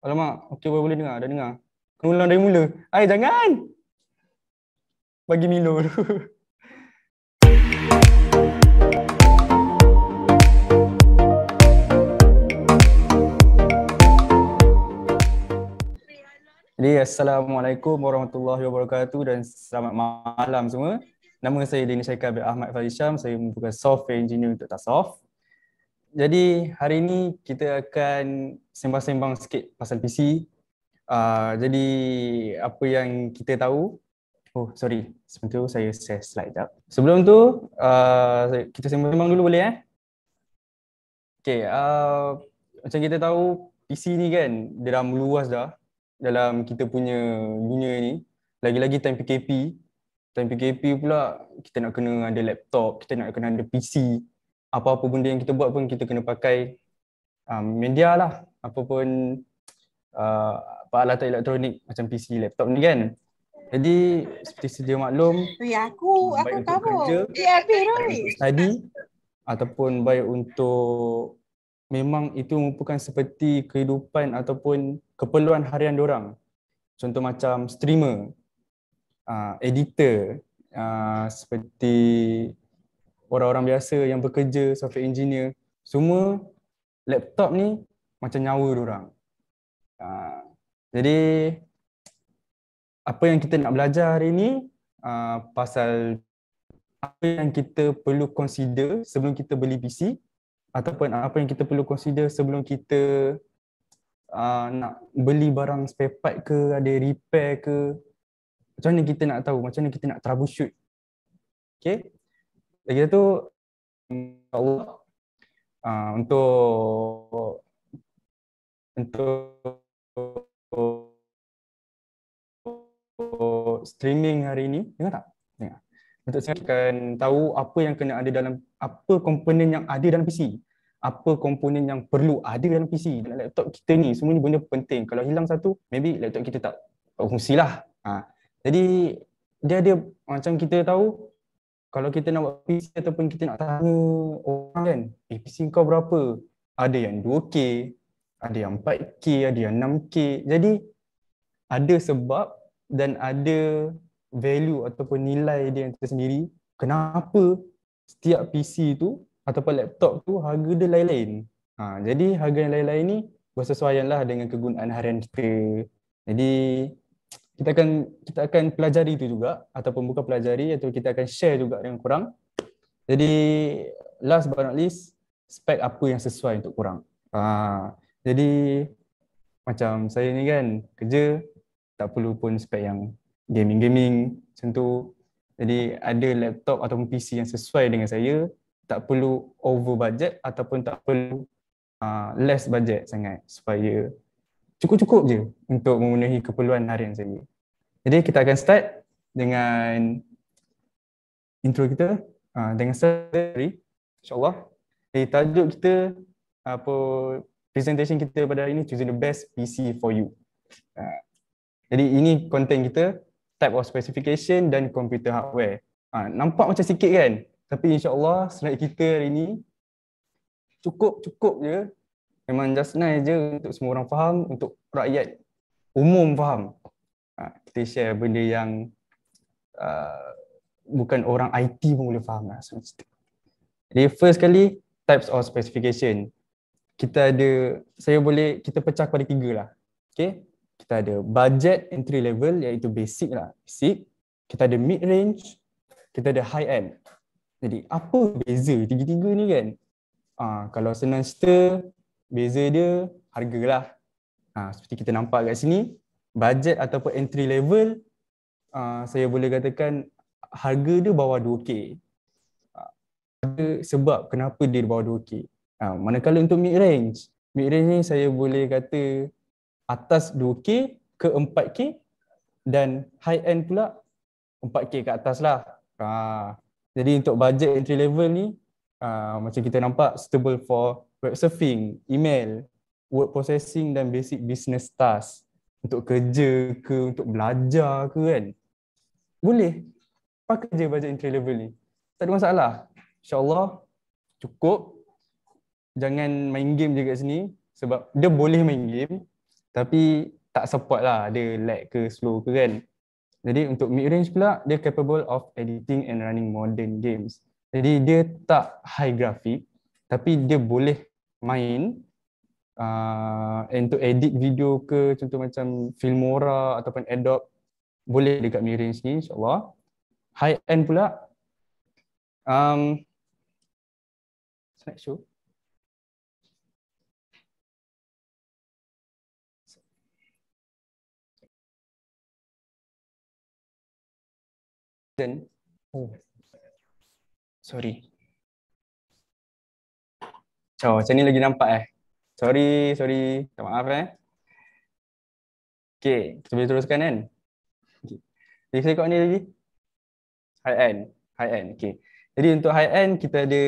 Alamak, okey boleh dengar, dah dengar. Kena ulang dari mula. Jangan! Bagi Milo dulu. Jadi, Assalamualaikum warahmatullahi wabarakatuh dan selamat malam semua. Nama saya Dini Syaikal bin Ahmad Fazisham. Saya merupakan software engineer untuk Tasawuf. Jadi, hari ini kita akan sembang-sembang sikit pasal PC. Jadi, apa yang kita tahu. Oh, sorry. Sebentar saya share slide sekejap. Sebelum tu, kita sembang-sembang dulu boleh Okay, macam kita tahu PC ni kan, dia dah meluas dah dalam kita punya dunia ni. Lagi-lagi time PKP. Time PKP pula kita nak kena ada laptop, kita nak kena ada PC. Apa-apa benda yang kita buat pun kita kena pakai media lah. Apa pun peralatan elektronik macam PC, laptop ni kan. Jadi seperti sedia maklum, baik untuk kerja, baik untuk study ataupun baik untuk memang itu merupakan seperti kehidupan ataupun keperluan harian diorang. Contoh macam streamer, editor, seperti orang-orang biasa yang bekerja, software engineer, semua laptop ni macam nyawa diorang. Jadi apa yang kita nak belajar hari ni pasal apa yang kita perlu consider sebelum kita beli PC ataupun apa yang kita perlu consider sebelum kita nak beli barang spare part ke, ada repair ke. Macam mana kita nak tahu, macam mana kita nak troubleshoot. Okay. Lagi satu, insyaAllah untuk streaming hari ini, dengar tak? Dengar. Untuk saya akan tahu apa yang kena ada dalam, apa komponen yang ada dalam PC, apa komponen yang perlu ada dalam PC, dalam laptop kita ni, semua ni benda penting. Kalau hilang satu, maybe laptop kita tak fungsi lah. Jadi dia ada, macam kita tahu, kalau kita nak buat PC ataupun kita nak tanya orang kan, PC kau berapa? Ada yang 2K, ada yang 4K, ada yang 6K. Jadi ada sebab dan ada value ataupun nilai dia yang tersendiri kenapa setiap PC tu ataupun laptop tu harga dia lain-lain. Jadi harga yang lain-lain ni bersesuaianlah dengan kegunaan harian kita. Jadi kita akan pelajari itu juga, ataupun bukan pelajari, atau kita akan share juga dengan korang. Jadi last but not least, spek apa yang sesuai untuk korang. Jadi macam saya ni kan kerja, tak perlu pun spek yang gaming macam tu. Jadi ada laptop ataupun PC yang sesuai dengan saya, tak perlu over budget ataupun tak perlu less budget sangat, supaya cukup-cukup je untuk memenuhi keperluan harian saya. Jadi kita akan start dengan intro kita, dengan story, insyaAllah. Jadi tajuk kita, presentation kita pada hari ini, choosing the best PC for you. Jadi ini konten kita, type of specification dan computer hardware. Nampak macam sikit kan? Tapi insyaAllah slide kita hari ini cukup je. Memang just nice je untuk semua orang faham, untuk rakyat umum faham. Kita share benda yang bukan orang IT pun boleh faham lah. Jadi first kali, types of specification. Kita pecah kepada 3 lah. Okay? Kita ada budget entry level, iaitu basic lah. Basic. Kita ada mid range, kita ada high end. Jadi apa beza tiga-tiga ni kan? Kalau senang cerita, beza dia harga lah. Seperti kita nampak kat sini, budget ataupun entry level, saya boleh katakan harga dia bawah 2K. Ada sebab kenapa dia bawah 2K. Manakala untuk mid range ni saya boleh kata atas 2K ke 4K, dan high end pula 4K ke atas lah. Jadi untuk budget entry level ni, macam kita nampak, suitable for web surfing, email, word processing dan basic business task. Untuk kerja ke, untuk belajar ke kan, boleh pakai je budget entry level ni, tak ada masalah. InsyaAllah cukup. Jangan main game je kat sini, sebab dia boleh main game tapi tak support lah, dia lag ke slow ke kan. Jadi untuk mid-range pula, dia capable of editing and running modern games. Jadi dia tak high graphic, tapi dia boleh main untuk edit video ke, contoh macam Filmora ataupun Adobe, boleh dekat mid-range ni insyaAllah. High end pula, slideshow. Dan, oh, sorry. Oh, macam ni lagi nampak Sorry. Minta maaf Okay, kita boleh teruskan kan? Okay. Jadi saya kat ni lagi. High end. Okay. Jadi untuk high end kita ada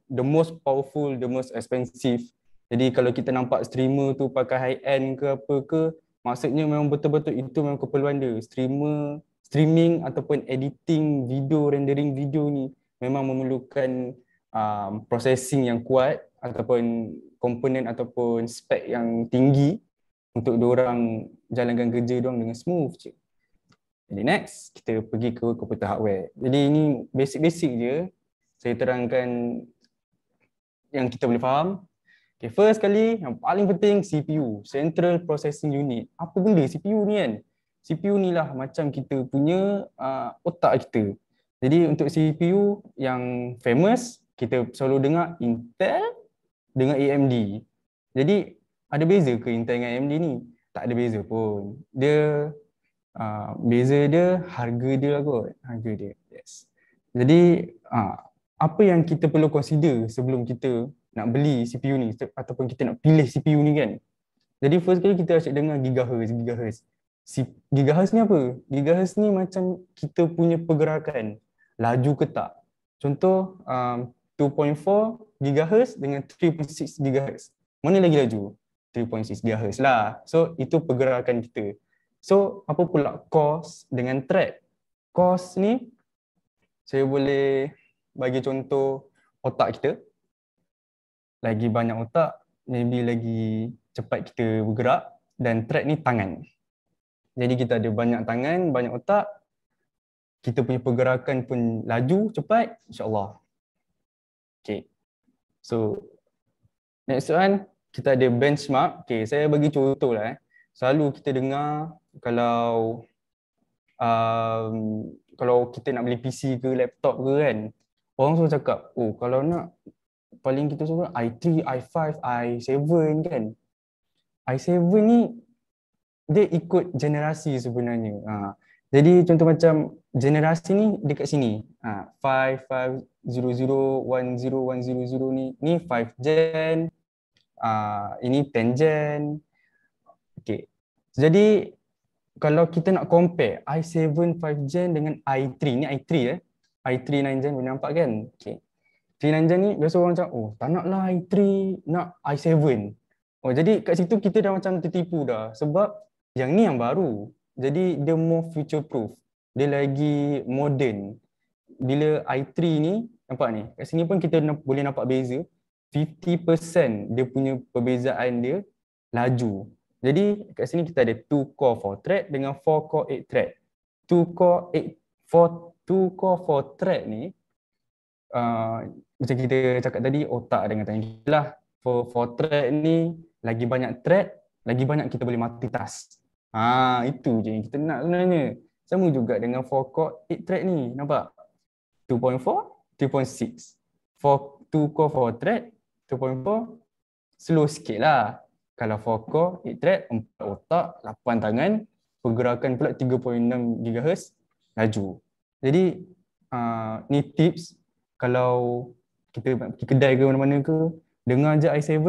the most powerful, the most expensive. Jadi kalau kita nampak streamer tu pakai high end ke apa ke, maksudnya memang betul-betul itu memang keperluan dia. Streaming ataupun editing video, rendering video ni memang memerlukan processing yang kuat ataupun komponen ataupun spek yang tinggi untuk diorang jalankan kerja diorang dengan smooth je. Jadi next, kita pergi ke komputer hardware. Jadi ini basic-basic je. Saya terangkan yang kita boleh faham. Okay, first kali, yang paling penting CPU, Central Processing Unit. Apa benda CPU ni kan? CPU ni lah macam kita punya otak kita. Jadi untuk CPU yang famous, kita selalu dengar Intel dengan AMD. Jadi ada beza ke Intel dengan AMD ni? Tak ada beza pun. Dia beza dia harga dia lah kot. Harga dia. Yes. Jadi apa yang kita perlu consider sebelum kita nak beli CPU ni ataupun kita nak pilih CPU ni kan. Jadi first kali kita asyik dengar gigahertz. Gigahertz ni apa? Gigahertz ni macam kita punya pergerakan. Laju ke tak? Contoh 2.4 GHz dengan 3.6 GHz. Mana lagi laju? 3.6 GHz lah. So itu pergerakan kita. So apa pula cost dengan thread? Cost ni saya boleh bagi contoh otak kita. Lagi banyak otak, maybe lagi cepat kita bergerak, dan thread ni tangan. Jadi kita ada banyak tangan, banyak otak, kita punya pergerakan pun laju, cepat, insyaAllah. Okay. So next one, kita ada benchmark. Okay, saya bagi contoh lah. Selalu kita dengar kalau kita nak beli PC ke laptop ke kan, orang selalu cakap, oh kalau nak paling kita suka i3, i5, i7 kan. i7 ni dia ikut generasi sebenarnya. Jadi contoh macam generasi ni dekat sini. 5500101000 ni 5 gen. Ini 10 gen. Okay. Jadi kalau kita nak compare i7 5 gen dengan i3 ni i3 i3 9 gen boleh nampak kan? Okay. 9 gen ni biasa orang macam tak naklah i3, nak i7. Jadi kat situ kita dah macam tertipu dah sebab yang ni yang baru. Jadi dia more future proof. Dia lagi modern. Bila i3 ni nampak ni, kat sini pun kita boleh nampak beza. 50% dia punya perbezaan dia laju. Jadi kat sini kita ada 2 core 4 thread dengan 4 core 8 thread. 2 core 4 thread ni macam kita cakap tadi, otak dengan tangan kita lah. For thread ni lagi banyak thread, lagi banyak kita boleh multitask. Itu je yang kita nak sebenarnya. Sama juga dengan 4 core 8 thread ni, nampak? 2.4, 3.6. 2 core 4 thread, 2.4 slow sikit lah. Kalau 4 core 8 thread, 4 otak, 8 tangan, pergerakan pula 3.6 GHz, laju. Jadi ni tips kalau kita pergi kedai ke mana-mana ke, dengar je i7,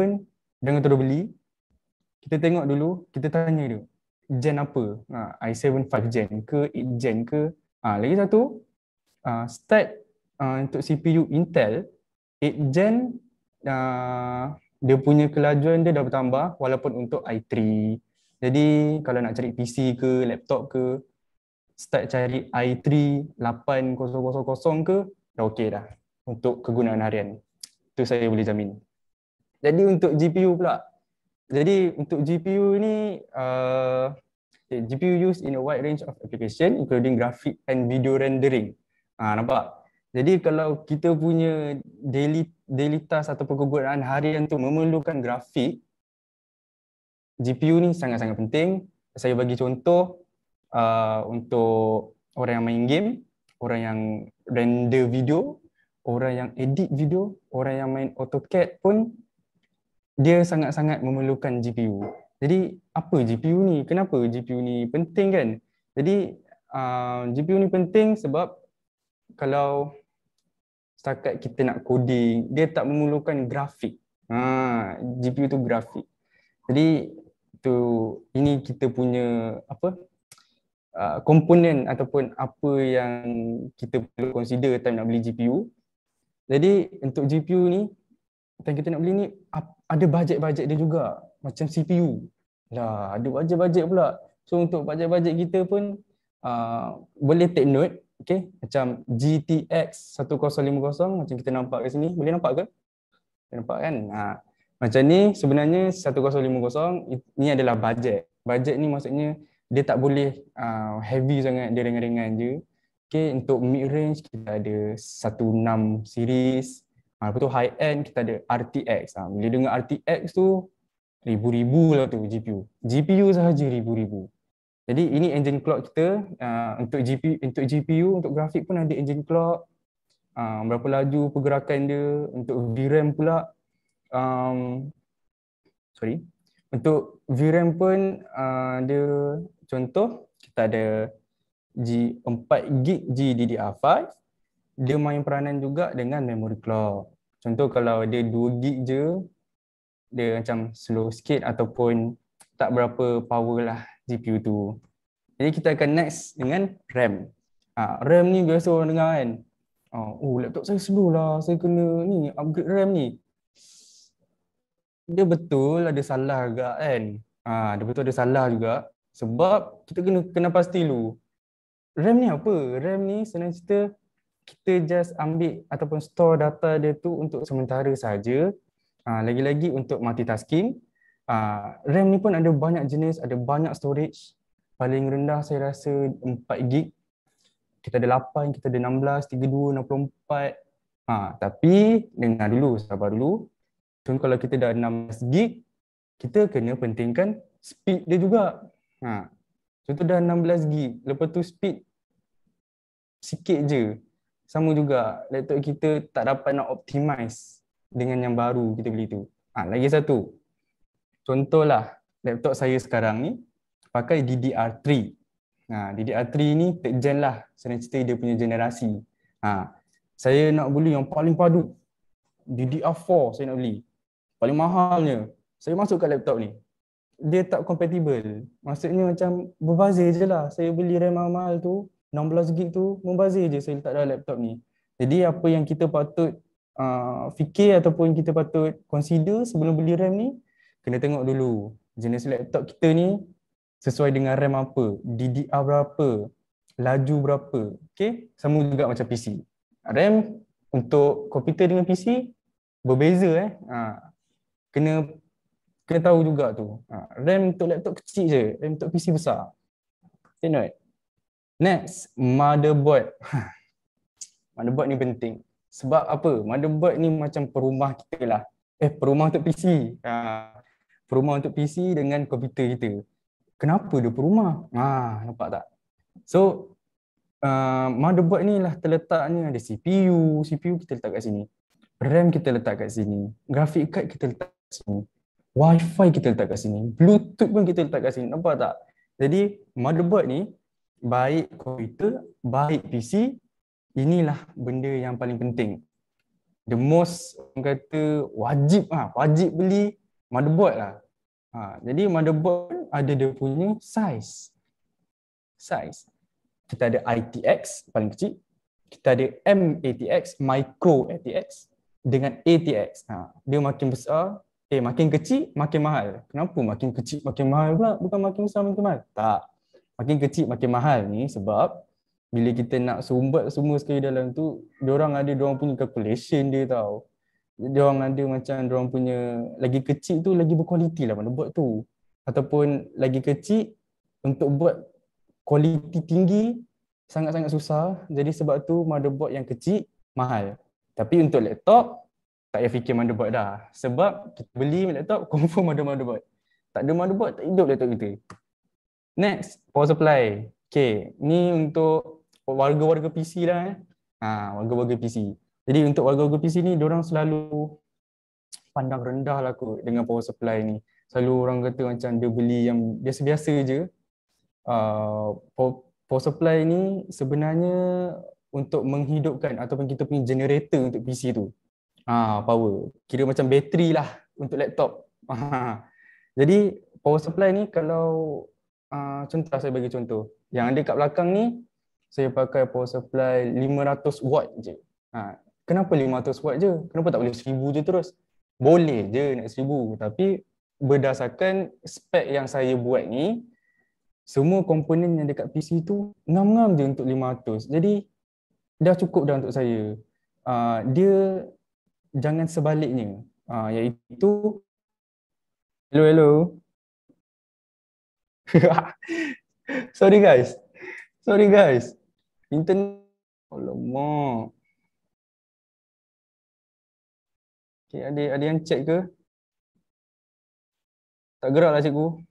jangan terus beli. Kita tengok dulu, kita tanya dia, gen apa? i7 5 gen ke, 8 gen ke? Lagi satu, start untuk CPU Intel, 8 gen, dia punya kelajuan dia dah bertambah walaupun untuk i3. Jadi kalau nak cari PC ke, laptop ke, start cari i3 8000 ke, dah okey dah untuk kegunaan harian. Itu saya boleh jamin. Jadi untuk GPU pula, Jadi untuk GPU ni, GPU used in a wide range of application including graphic and video rendering. Nampak? Jadi kalau kita punya daily task atau kegunaan harian tu memerlukan grafik, GPU ni sangat-sangat penting. Saya bagi contoh untuk orang yang main game, orang yang render video, orang yang edit video, orang yang main AutoCAD pun dia sangat-sangat memerlukan GPU. Jadi apa GPU ni? Kenapa GPU ni penting kan? Jadi GPU ni penting sebab kalau setakat kita nak coding, dia tak memerlukan grafik. GPU tu grafik. Jadi ini kita punya komponen ataupun apa yang kita perlu consider time nak beli GPU. Jadi untuk GPU ni, time kita nak beli ni ada bajet-bajet dia juga. Macam CPU. Lah, ada bajet-bajet pula. So untuk bajet-bajet kita pun boleh take note. Okay? Macam GTX 1050 macam kita nampak kat sini. Boleh nampak ke? Boleh nampak kan? Macam ni sebenarnya 1050 ni adalah bajet. Bajet ni maksudnya dia tak boleh heavy sangat, dia ringan-ringan je. Okay, untuk mid range kita ada 16 series. Lepas tu high end kita ada RTX. Bila dengar RTX tu ribu-ribu lah tu GPU. GPU sahaja ribu-ribu. Jadi ini engine clock kita. Untuk GPU, untuk grafik pun ada engine clock. Berapa laju pergerakan dia. Untuk VRAM pula. Untuk VRAM pun dia contoh kita ada 4GB GDDR5. Dia main peranan juga dengan memory clock. Contoh kalau dia 2GB je, dia macam slow sikit ataupun tak berapa power lah GPU tu. Jadi kita akan next dengan RAM. RAM ni biasa orang dengar kan. Laptop saya slow lah, saya kena ni upgrade RAM ni. Dia betul ada salah juga kan. Dia betul ada salah juga. Sebab kita kena pasti dulu. RAM ni apa? RAM ni senang cerita kita just ambil ataupun store data dia tu untuk sementara saja. Lagi-lagi untuk multitasking. RAM ni pun ada banyak jenis, ada banyak storage. Paling rendah saya rasa 4GB. Kita ada 8, kita ada 16, 32, 64. Tapi dengar dulu, sabar dulu. Contoh kalau kita dah 16GB, kita kena pentingkan speed dia juga. Contoh dah 16GB, lepas tu speed sikit je. Sama juga laptop kita tak dapat nak optimize dengan yang baru kita beli tu. Lagi satu. Contohlah laptop saya sekarang ni pakai DDR3. DDR3 ni third gen lah. Senang cerita dia punya generasi. Saya nak beli yang paling padu. DDR4 saya nak beli. Paling mahalnya. Saya masuk kat laptop ni. Dia tak compatible. Maksudnya macam berbazir je lah. Saya beli RAM mahal tu, 16GB tu, membazir je saya letak dalam laptop ni. Jadi apa yang kita patut fikir ataupun kita patut consider sebelum beli RAM ni, kena tengok dulu jenis laptop kita ni sesuai dengan RAM apa, DDR berapa, laju berapa. Okay? Sama juga macam PC. RAM untuk komputer dengan PC berbeza. Kena tahu juga tu. RAM untuk laptop kecil je, RAM untuk PC besar. Take note. Next, motherboard. Motherboard ni penting. Sebab apa? Motherboard ni macam perumah kita lah. Perumah untuk PC. Perumah untuk PC dengan komputer kita. Kenapa dia perumah? Nampak tak? So, motherboard ni lah terletaknya ada CPU. CPU kita letak kat sini. RAM kita letak kat sini. Graphic card kita letak kat sini. Wi-Fi kita letak kat sini. Bluetooth pun kita letak kat sini. Nampak tak? Jadi, motherboard ni baik komputer, baik PC, inilah benda yang paling penting. The most, orang kata wajib beli motherboard lah. Jadi motherboard ada dia punya size. Kita ada ITX paling kecil, kita ada MATX, Micro ATX dengan ATX. Dia makin besar, makin kecil makin mahal. Kenapa makin kecil makin mahal pula? Bukan makin besar makin mahal. Tak. Makin kecil makin mahal ni sebab bila kita nak sumbat semua sekali dalam tu, diorang punya calculation dia tau. diorang ada macam diorang punya lagi kecil tu lagi berkualiti lah motherboard tu. Ataupun lagi kecil untuk buat kualiti tinggi sangat-sangat susah. Jadi sebab tu motherboard yang kecil mahal. Tapi untuk laptop tak payah fikir motherboard dah. Sebab kita beli laptop confirm ada motherboard. Tak ada motherboard tak hidup laptop kita. Next, power supply. Okay, ni untuk warga-warga PC lah warga-warga PC. Jadi untuk warga-warga PC ni diorang selalu pandang rendah lah kot dengan power supply ni. Selalu orang kata macam dia beli yang biasa-biasa je. Power supply ni sebenarnya untuk menghidupkan ataupun kita punya generator untuk PC tu. Power. Kira macam bateri lah untuk laptop. Jadi power supply ni kalau contoh saya bagi contoh. Yang ada kat belakang ni saya pakai power supply 500 watt je. Kenapa 500 watt je? Kenapa tak boleh 1000 je terus? Boleh je nak 1000, tapi berdasarkan spek yang saya buat ni, semua komponen yang dekat PC tu ngam-ngam je untuk 500. Jadi dah cukup dah untuk saya. Dia jangan sebaliknya. Iaitu hello hello. Sorry guys. Internet. Alamak. Okay, ada yang check ke? Tak gerak lah cikgu.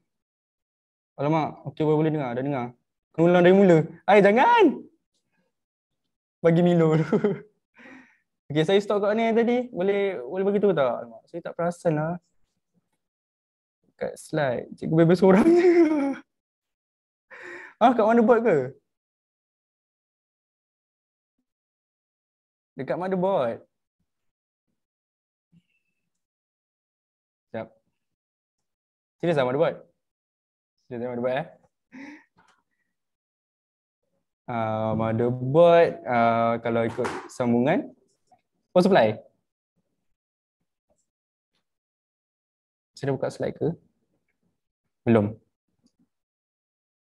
Alamak, okey boleh dengar, dah dengar. Kena ulang dari mula. Jangan! Bagi Milo dulu. Okey, saya stop kat mana tadi? Boleh bagi tahu tak? Alamak, saya tak perasan lah. Kat slide, cikgu bebas seorang je. Kat mana buat ke? Dekat motherboard. Sekejap. Serius lah motherboard? Serius lah motherboard motherboard, kalau ikut sambungan power supply. Saya dah buka slide ke? Belum.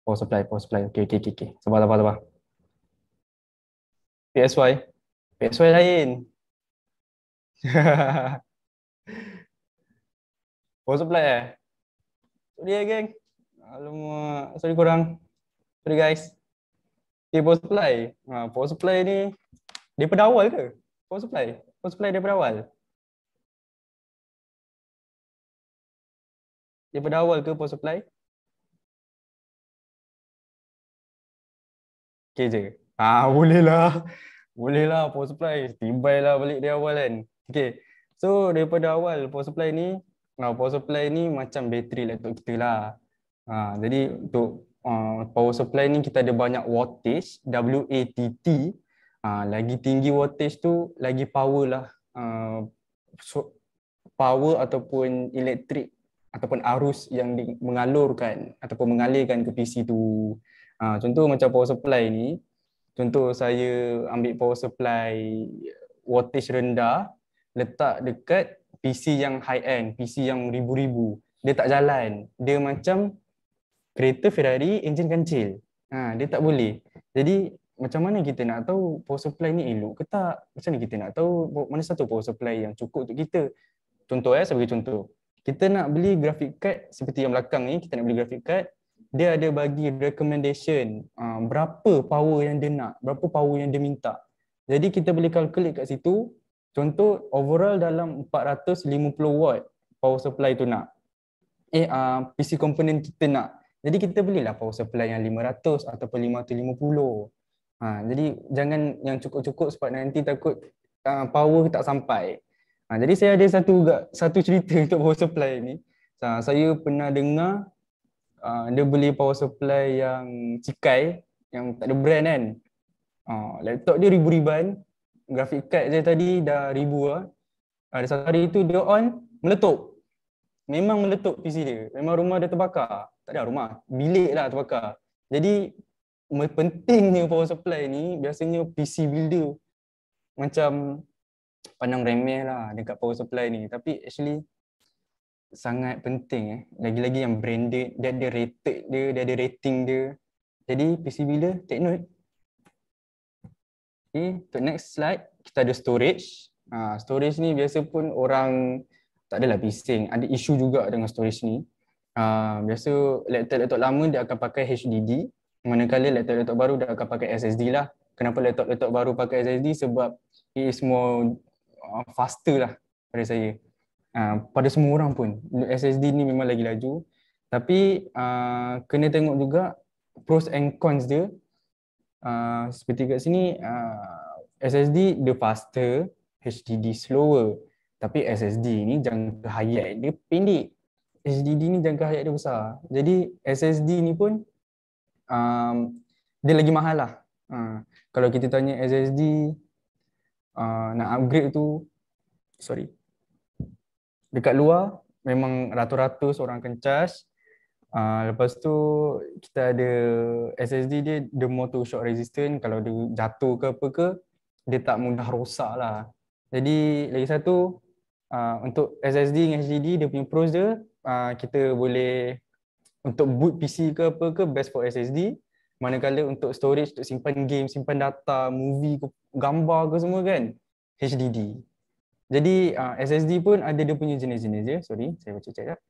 Power supply. Okey. Sabar. PSY lain. Power supply Sorry geng. Alamak, sorry korang. Sorry guys. Okay, power supply ni daripada awal ke? Power supply daripada awal. Daripada awal ke power supply? Okay je. Boleh lah power supply. Tibai lah balik dari awal kan. Okay. So daripada awal power supply ni macam bateri laptop kita lah. Jadi untuk power supply ni kita ada banyak wattage, WATT. Lagi tinggi wattage tu lagi power lah. Power ataupun elektrik ataupun arus yang mengalirkan ke PC tu. Contoh macam power supply ni, contoh saya ambil power supply wattage rendah, letak dekat PC yang high end, PC yang ribu-ribu, dia tak jalan. Dia macam kereta Ferrari enjin kancil. Dia tak boleh. Jadi macam mana kita nak tahu power supply ni elok ke tak? Macam mana kita nak tahu mana satu power supply yang cukup untuk kita? Contoh sebagai contoh. Kita nak beli graphic card seperti yang belakang ni, kita nak beli graphic card, dia ada bagi recommendation berapa power yang dia nak, berapa power yang dia minta. Jadi kita boleh calculate kat situ, contoh overall dalam 450 watt power supply tu nak. PC komponen kita nak. Jadi kita belilah power supply yang 500 ataupun 550. Jadi jangan yang cukup-cukup sebab nanti takut power tak sampai. Jadi saya ada satu cerita untuk power supply ni. Saya pernah dengar dia beli power supply yang cikai, yang tak ada brand kan. Laptop dia ribu-riban, graphic card je tadi dah ribu lah. Ada satu hari tu dia on, meletup. Memang meletup PC dia. Memang rumah dia terbakar. Tak ada rumah, bilik lah terbakar. Jadi pentingnya power supply ni biasanya PC builder macam pandang remeh lah dekat power supply ni, tapi actually sangat penting lagi-lagi yang branded, dia ada rated dia ada rating dia. Jadi PC builder take note. Okay, untuk next slide kita ada storage. Storage ni biasa pun orang tak adalah bising. Ada isu juga dengan storage ni. Biasa laptop-laptop lama dia akan pakai HDD, manakala laptop-laptop baru dia akan pakai SSD lah. Kenapa laptop-laptop baru pakai SSD? Sebab it is more faster lah pada saya. Pada semua orang pun SSD ni memang lagi laju. Tapi kena tengok juga pros and cons dia. Seperti kat sini SSD dia faster, HDD slower. Tapi SSD ni jangka hayat dia pendek. HDD ni jangka hayat dia besar. Jadi SSD ni pun dia lagi mahal lah. Kalau kita tanya SSD nak upgrade tu, dekat luar memang ratus-ratus orang akan charge. Lepas tu kita ada SSD dia more to shock resistant. Kalau dia jatuh ke apa ke, dia tak mudah rosak lah. Jadi lagi satu, untuk SSD dengan HDD dia punya pros dia, kita boleh untuk boot PC ke apa ke best for SSD. Manakala untuk storage, untuk simpan game, simpan data, movie, gambar ke semua kan, HDD. Jadi SSD pun ada dia punya jenis-jenis je. Sorry, saya baca chat.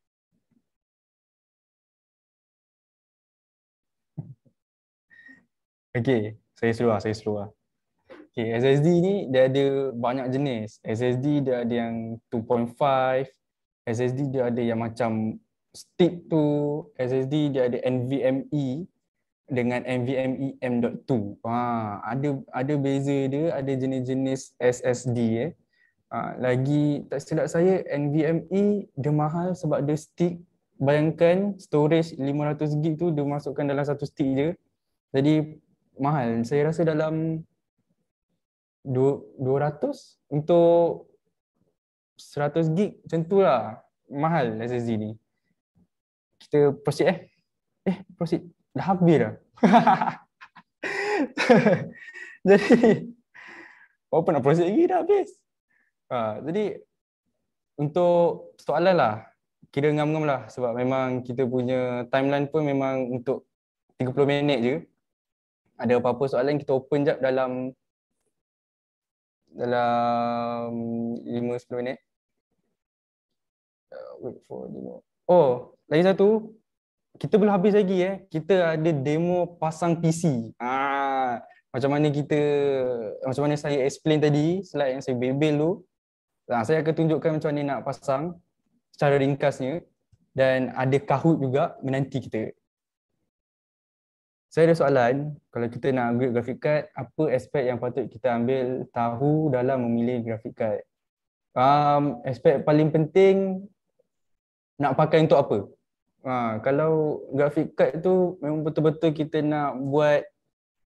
Okay, saya seluar. Okay, SSD ni dia ada banyak jenis. SSD dia ada yang 2.5, SSD dia ada yang macam stick tu, SSD dia ada NVMe dengan NVMe M.2. Ada beza dia, ada jenis-jenis SSD lagi tak silap saya NVMe dia mahal sebab dia stick. Bayangkan storage 500 GB tu dia masukkan dalam satu stick je. Jadi mahal. Saya rasa dalam 200 untuk 100 GB macam tu lah. Mahal SSD ni. Kita proceed proceed. Dah habis dah. Jadi apa nak proceed lagi, dah habis. Jadi untuk soalan lah, kira ngam-ngam lah sebab memang kita punya timeline pun memang untuk 30 minit je. Ada apa-apa soalan kita open jap dalam 5-10 minit. Wait for demo. Oh, lagi satu, kita belum habis lagi Kita ada demo pasang PC. Macam mana saya explain tadi, slide yang saya bebel tu. Saya akan tunjukkan macam mana nak pasang secara ringkasnya, dan ada Kahoot juga menanti kita. Saya ada soalan, kalau kita nak upgrade graphic card, apa aspek yang patut kita ambil tahu dalam memilih graphic card? Aspek paling penting, nak pakai untuk apa? Kalau graphic card tu memang betul-betul kita nak buat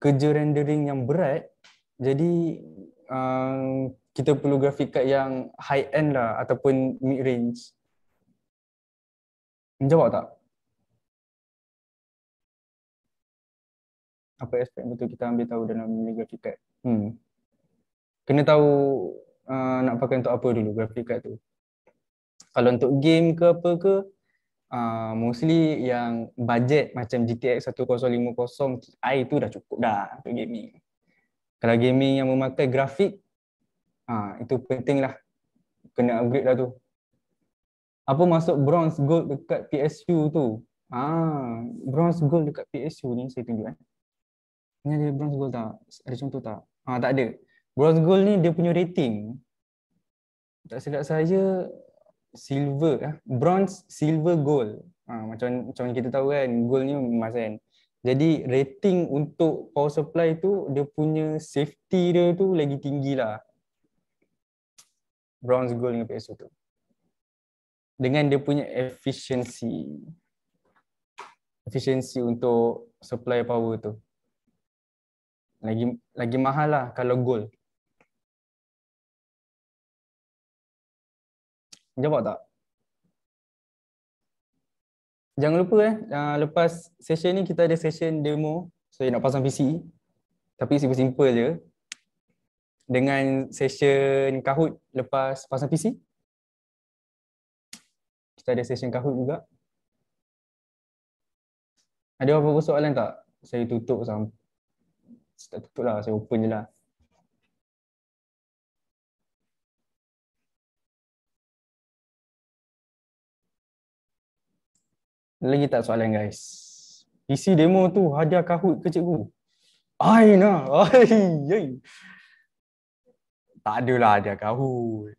kerja rendering yang berat, jadi kita perlu graphic card yang high end lah ataupun mid range. Menjawab tak? Apa aspek yang betul kita ambil tahu dalam memilih graphic card? Kena tahu nak pakai untuk apa dulu graphic card tu. Kalau untuk game ke apa ke, mostly yang budget macam GTX 1050 Ti tu dah cukup dah untuk gaming. Kalau gaming yang memakai grafik, itu penting lah, kena upgrade lah tu. Apa masuk bronze gold dekat PSU tu? Bronze gold dekat PSU ni saya tunjuk Ni ada bronze gold tak? Ada contoh tak? Tak ada. Bronze gold ni dia punya rating, tak silap saya silver, bronze, silver, gold. Macam kita tahu kan, gold ni emas kan. Jadi rating untuk power supply tu, dia punya safety dia tu lagi tinggi lah. Bronze, gold dengan PSU tu. Dengan dia punya efficiency. Efficiency untuk supply power tu. Lagi mahal lah kalau gold. Jawab tak? Jangan lupa lepas session ni kita ada session demo. Saya nak pasang PC. Tapi simple-simple je. Dengan session Kahoot lepas pasang PC. Kita ada session Kahoot juga. Ada apa-apa soalan tak? Saya tutup sampai. Tak tutup lah, saya open je lah. Lagi tak soalan guys? PC demo tu hadiah Kahoot ke cikgu? Ai nah, ai. Tak adalah hadiah Kahoot.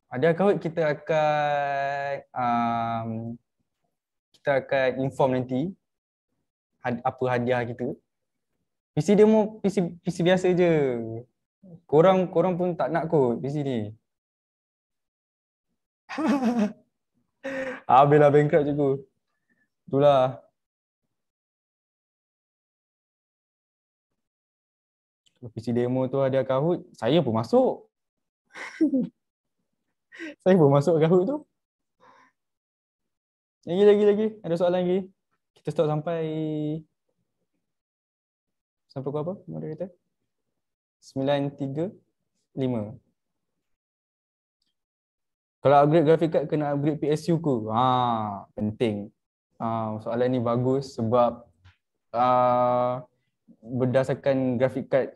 Hadiah Kahoot kita akan inform nanti apa hadiah kita. PC demo PC biasa je. Korang pun tak nak kot PC ni. Habislah bankrupt cikgu. Itulah. Kalau PC demo tu ada Kahoot, saya pun masuk. Saya pun masuk Kahoot tu. Lagi. Ada soalan lagi? Kita stop sampai pukul apa? Moderator? 9.35. Kalau upgrade graphic card kena upgrade PSU ke? Penting. Soalan ni bagus sebab berdasarkan graphic card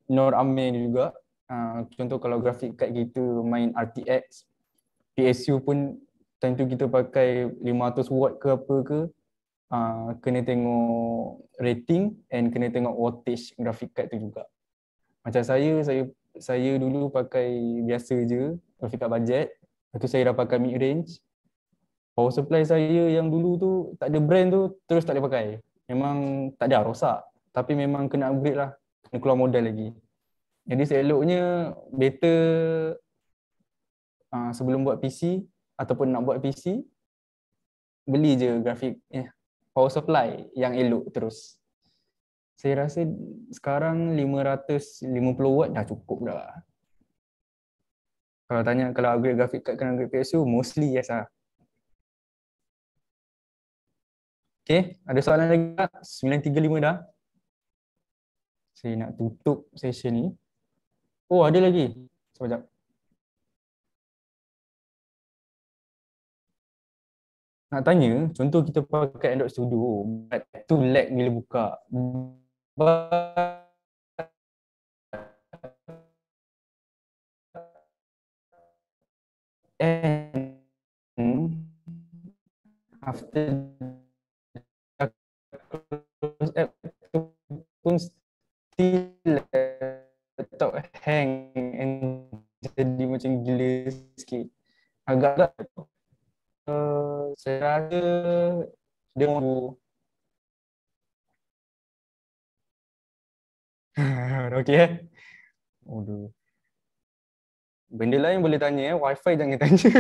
Nur Amir ni juga. Contoh kalau graphic card kita main RTX, PSU pun tentu kita pakai 500 watt ke apa ke, kena tengok rating and kena tengok wattage graphic card tu juga. Macam saya dulu pakai biasa je, graphic card budget. Lepas tu saya dah pakai mid range. Power supply saya yang dulu tu tak ada brand tu terus tak boleh pakai. Memang tak ada rosak. Tapi memang kena upgrade lah. Kena keluar modal lagi. Jadi seeloknya better sebelum buat PC ataupun nak buat PC, beli je grafik power supply yang elok terus. Saya rasa sekarang 550 watt dah cukup dah. Kalau tanya kalau upgrade graphic card kena upgrade PSU, mostly yes lah. Okay, ada soalan lagi tak? 9.35 dah. Saya nak tutup session ni. Oh, ada lagi. Sekejap. Nak tanya, contoh kita pakai Android Studio, but tu lag bila buka. But after close app tu pun still laptop hang and jadi macam gila sikit. Agak saya rasa dia mau okey Aduh. Benda lain boleh tanya wifi jangan tanya.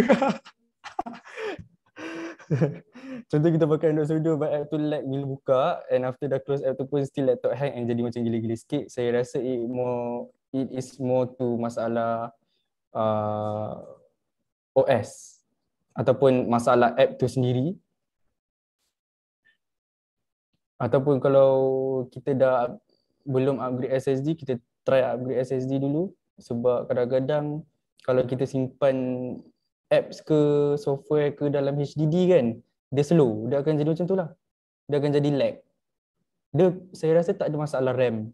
Contoh kita pakai Android Studio but app tu lag bila buka and after dah close app tu pun still laptop hang and jadi macam gila-gila sikit. Saya rasa it is more to masalah OS ataupun masalah app tu sendiri. Ataupun kalau kita dah belum upgrade SSD, kita try upgrade SSD dulu sebab kadang-kadang kalau kita simpan apps ke software ke dalam HDD kan, dia slow, dia akan jadi macam tu lah. Dia akan jadi lag. Saya rasa tak ada masalah RAM.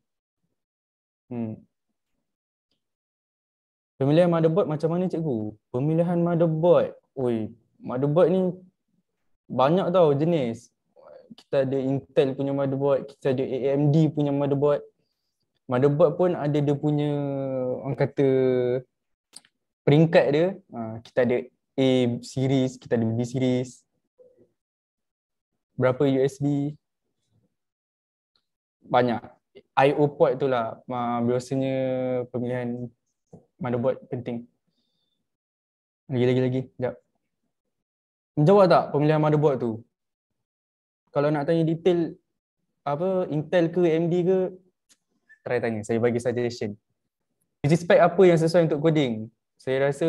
Pemilihan motherboard macam mana cikgu? Pemilihan motherboard. Motherboard ni banyak tau jenis. Kita ada Intel punya motherboard, kita ada AMD punya motherboard. Motherboard pun ada dia punya, orang kata, peringkat dia. Kita ada A series, kita ada B series. Berapa USB? Banyak. IO port tu lah biasanya pemilihan motherboard penting. Lagi. Sekejap. Menjawab tak pemilihan motherboard tu? Kalau nak tanya detail Intel ke AMD ke, try tanya, saya bagi suggestion. Spec apa yang sesuai untuk coding? Saya rasa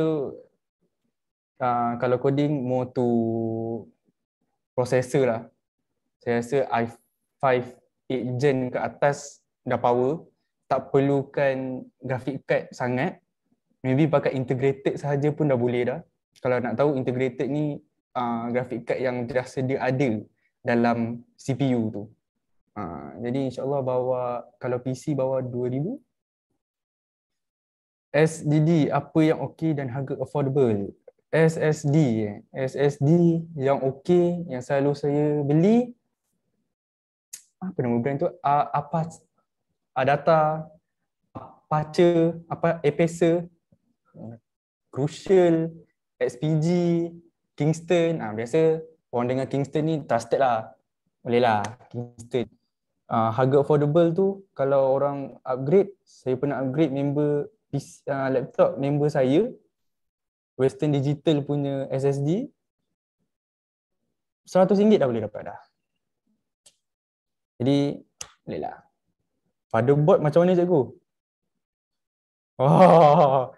kalau coding more to processor lah. Saya rasa i5 8 gen ke atas dah power, tak perlukan graphic card sangat. Maybe pakai integrated sahaja pun dah boleh dah. Kalau nak tahu integrated ni graphic card yang dah sedia ada dalam CPU tu. Jadi insyaAllah kalau PC bawah 2000. SDD apa yang okey dan harga affordable? SSD. SSD yang okey, yang selalu saya beli, apa nama brand tu? Apa Data, Apacer, Crucial, XPG, Kingston. Biasa orang dengar Kingston ni trusted lah. Boleh lah Kingston. Harga affordable tu kalau orang upgrade, saya pernah upgrade member PC, laptop member saya, Western Digital punya SSD, RM100 dah boleh dapat dah. Jadi boleh lah. Motherboard macam mana cikgu? Oh,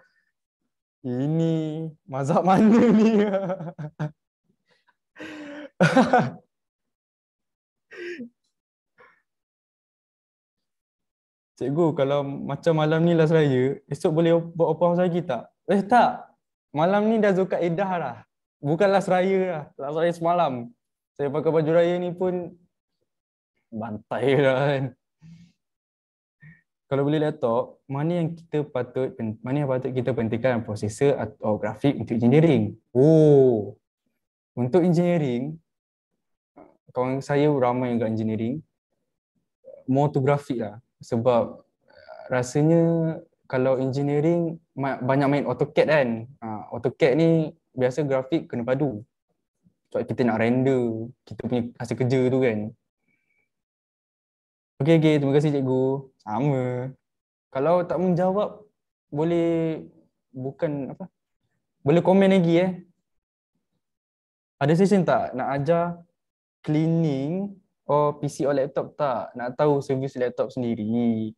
ini mazhab mana ni? Cikgu, kalau macam malam ni last raya, esok boleh buat open house lagi tak? Tak. Malam ni dah Zulkaidah lah. Bukan last raya lah. Last raya semalam. Saya pakai baju raya ni pun bantai lah kan. Kalau beli laptop, mana yang patut kita pentingkan, prosesor atau grafik untuk engineering? Oh, untuk engineering, kawan saya ramai yang kat engineering, more to grafik lah. Sebab rasanya kalau engineering banyak main AutoCAD kan. AutoCAD ni biasa grafik kena padu. Sebab kita nak render kita punya hasil kerja tu kan. Okey, terima kasih cikgu. Sama. Kalau tak menjawab, boleh bukan apa? Boleh komen lagi Ada session tak nak ajar cleaning PC or laptop tak? Nak tahu servis laptop sendiri.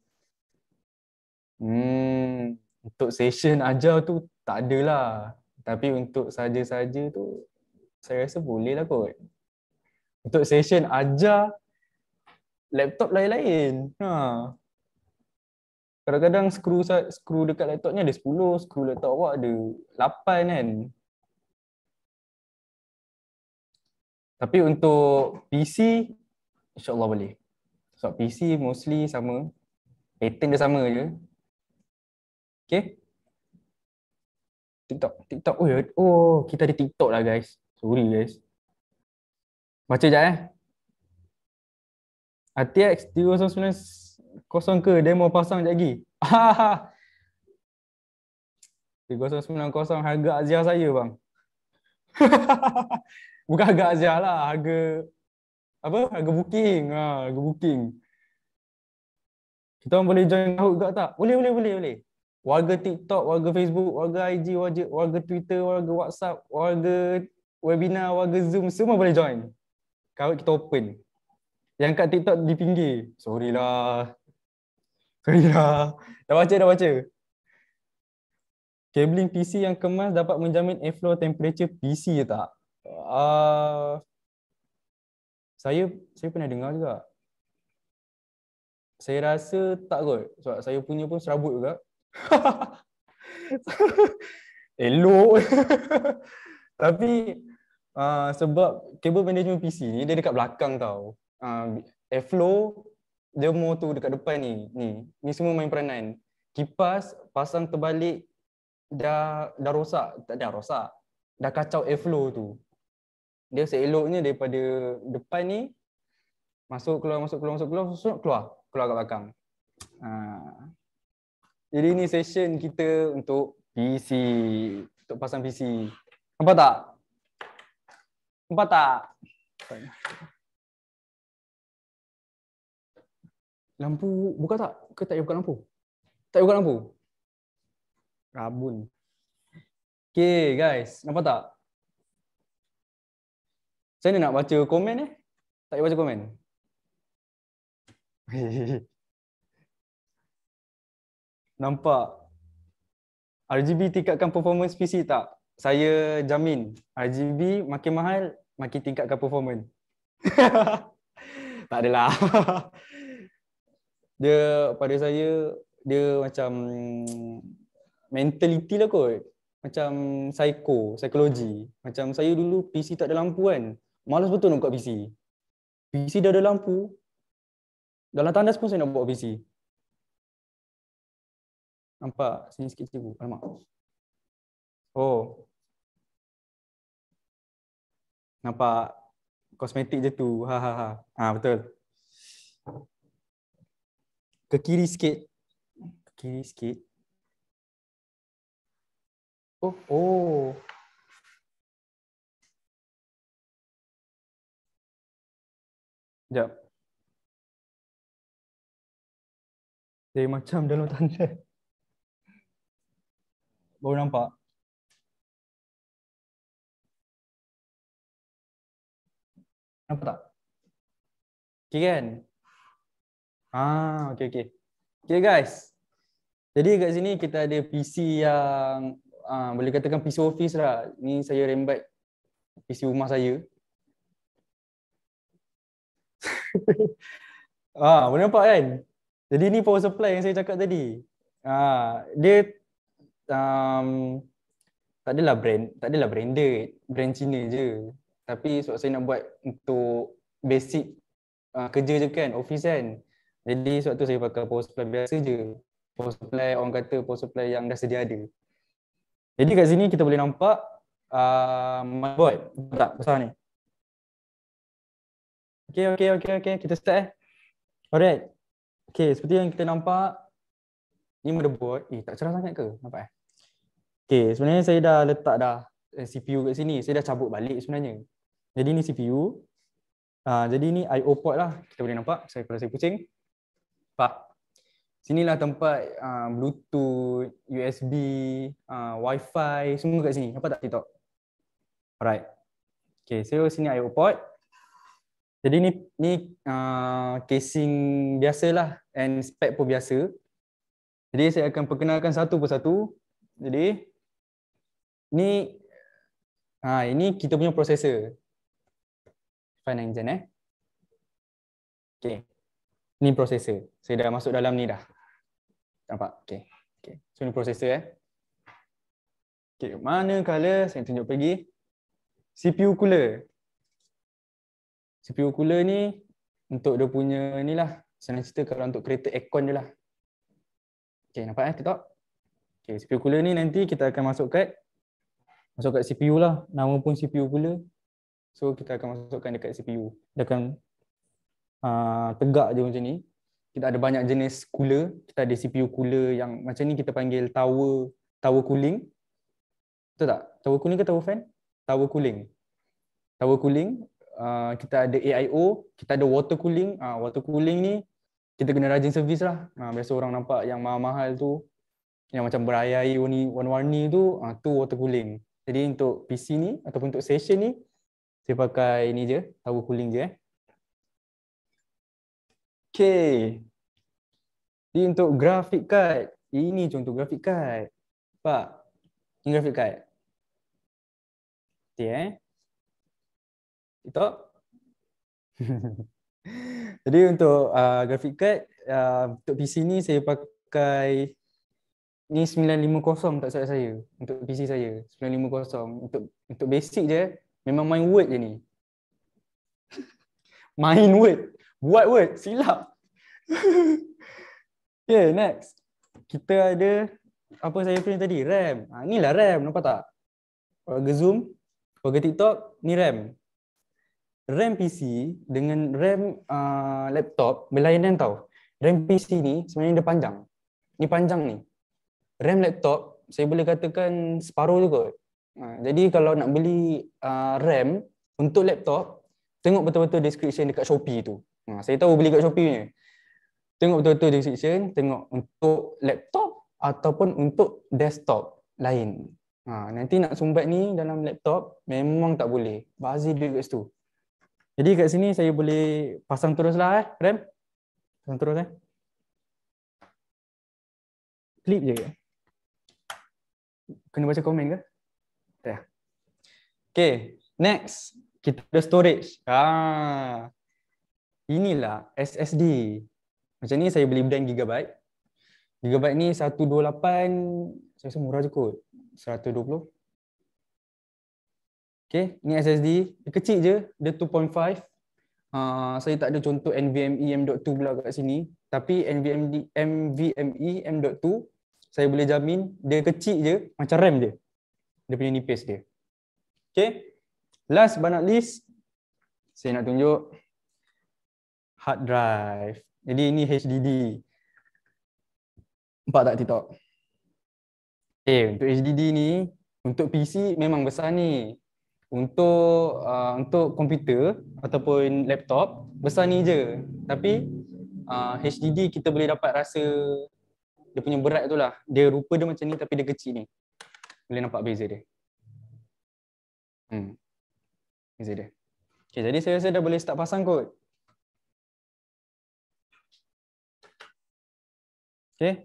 Untuk session ajar tu tak adalah. Tapi untuk saja-saja tu saya rasa boleh lah kot. Untuk session ajar laptop lain-lain. Kadang-kadang skru dekat laptop ni ada 10, skru laptop awak ada 8 kan. Tapi untuk PC, insyaAllah boleh. Sebab PC mostly sama. Pattern dia sama je. Okay. TikTok. Oh, kita ada TikTok lah guys. Sorry guys. Baca sekejap RTX 3090 ke? Demo pasang sekejap lagi. 3090 harga Aziah saya bang. Bukan harga Aziah lah, harga apa? Harga booking. Harga booking. Kita orang boleh join Kahoot juga tak? Boleh. Warga TikTok, warga Facebook, warga IG, warga Twitter, warga WhatsApp, warga webinar, warga Zoom, semua boleh join. Kahoot kita open. Yang kat TikTok di pinggir. Sorry lah. Dah baca. Cabling PC yang kemas dapat menjamin airflow temperature PC tak? Saya pernah dengar juga. Saya rasa tak kot. Sebab saya punya pun serabut juga. Elok. Tapi sebab kabel management PC ni dia dekat belakang tau. Airflow dia more tu dekat depan ni. Ni semua main peranan. Kipas pasang terbalik dah rosak. Tak dah rosak. Dah kacau airflow tu. Dia seeloknya daripada depan ni masuk keluar kat belakang. Jadi ni session kita untuk PC, untuk pasang PC. Nampak tak? Lampu buka tak? Ke tak payah buka lampu? Tak payah buka lampu? Rabun. Okay guys, nampak tak? Macam mana nak baca komen Tak payah baca komen? Nampak? RGB tingkatkan performance PC tak? Saya jamin RGB makin mahal, makin tingkatkan performance. Tak adalah. Dia pada saya, dia macam mentality lah kot. Macam psikologi. Macam saya dulu PC tak ada lampu kan. Malas betul nak buka PC. PC dah ada lampu. Dalam tandas pun saya nak buka PC. Nampak? Sini sikit cikgu. Alamak. Oh. Nampak kosmetik je tu. Ha ha ha. Ha, betul. Ke kiri sikit. Ke kiri sikit. Oh, oh. Sekejap. Dia macam dalam tanda. Baru nampak. Nampak tak? Okay kan? Ah, okay, okay. Okay guys. Jadi kat sini kita ada PC yang boleh katakan PC office lah. Ni saya rembat PC rumah saya. Boleh nampak kan? Jadi ni power supply yang saya cakap tadi. Dia tak adalah branded, brand Cina je. Tapi sebab saya nak buat untuk basic kerja je kan, office kan. Jadi sebab tu saya pakai power supply biasa je. Power supply, orang kata power supply yang dah sedia ada. Jadi kat sini kita boleh nampak motherboard. Tak besar ni. Okay, kita start Alright. Okay, seperti yang kita nampak, ni motherboard. Tak cerah sangat ke? Nampak Okay, sebenarnya saya dah letak dah CPU kat sini. Saya dah cabut balik sebenarnya. Jadi ni CPU. Jadi ni I/O port lah. Kita boleh nampak. Kalau saya pusing. Nampak. Sinilah tempat Bluetooth, USB, Wi-Fi, semua kat sini. Nampak tak TikTok? Alright. Okay, so sini I/O port. Jadi ni casing biasalah and spec pun biasa. Jadi saya akan perkenalkan satu persatu. Jadi ini kita punya processor. Fine engine Okay. Ni processor. Saya dah masuk dalam ni dah. Nampak? Okay. So ni processor Okay, mana color saya tunjuk pergi. CPU cooler. CPU cooler ni untuk dia punya ni lah. Senang cerita kalau untuk kereta aircon je lah. Okay, nampak TikTok? Okay, CPU cooler ni nanti kita akan masuk kat CPU lah. Nama pun CPU cooler. So kita akan masukkan dekat CPU. Dia akan tegak je macam ni. Kita ada banyak jenis cooler. Kita ada CPU cooler yang macam ni kita panggil tower cooling. Betul tak? Tower cooling ke tower fan? Tower cooling. Tower cooling. Kita ada AIO, kita ada water cooling. Water cooling ni kita kena rajin servis lah. Biasa orang nampak yang mahal-mahal tu, yang macam berair-air warna-warni tu, tu water cooling. Jadi untuk PC ni ataupun untuk session ni, saya pakai ni je, tower cooling je. Okay. Jadi untuk graphic card, ini contoh graphic card. Nampak? Ini graphic card. Okay TikTok. Jadi untuk graphic card, untuk PC ni saya pakai ni 950 tak salah saya. Untuk PC saya 950. Untuk basic je, memang main Word je ni. Main Word. Buat Word, silap. Okay, next. Kita ada apa saya print tadi? RAM. Inilah RAM, nampak tak? Kalau zoom, kalau TikTok, ni RAM. RAM PC dengan RAM laptop berlainan tau. RAM PC ni sebenarnya dia panjang. Ni panjang ni. RAM laptop saya boleh katakan separuh juga. Jadi kalau nak beli RAM untuk laptop, tengok betul-betul description dekat Shopee tu. Saya tahu beli kat Shopee ni. Tengok betul-betul description, tengok untuk laptop ataupun untuk desktop lain. Nanti nak sumbat ni dalam laptop memang tak boleh. Bazir duit kat situ. Jadi kat sini saya boleh pasang teruslah RAM. Pasang terus Clip je ke? Kena baca komen ke? Tak. Okay, next. Kita ada storage. Inilah SSD. Macam ni saya beli brand Gigabyte. Gigabyte ni 128, saya rasa murah je kot. 120. Okay, ni SSD. Dia kecil je, dia 2.5. Saya tak ada contoh NVMe M.2 pula kat sini. Tapi NVMe M.2 saya boleh jamin dia kecil je, macam RAM dia. Dia punya nipis dia. Okay. Last but not least, saya nak tunjuk hard drive. Jadi ini HDD. Nampak tak TikTok? Untuk HDD ni, untuk PC memang besar ni. Untuk komputer ataupun laptop, besar ni je. Tapi HDD kita boleh dapat rasa dia punya berat tu lah. Dia rupa dia macam ni tapi dia kecil ni. Boleh nampak beza dia. Beza dia. Okay, jadi saya rasa dah boleh start pasang kot. Okay.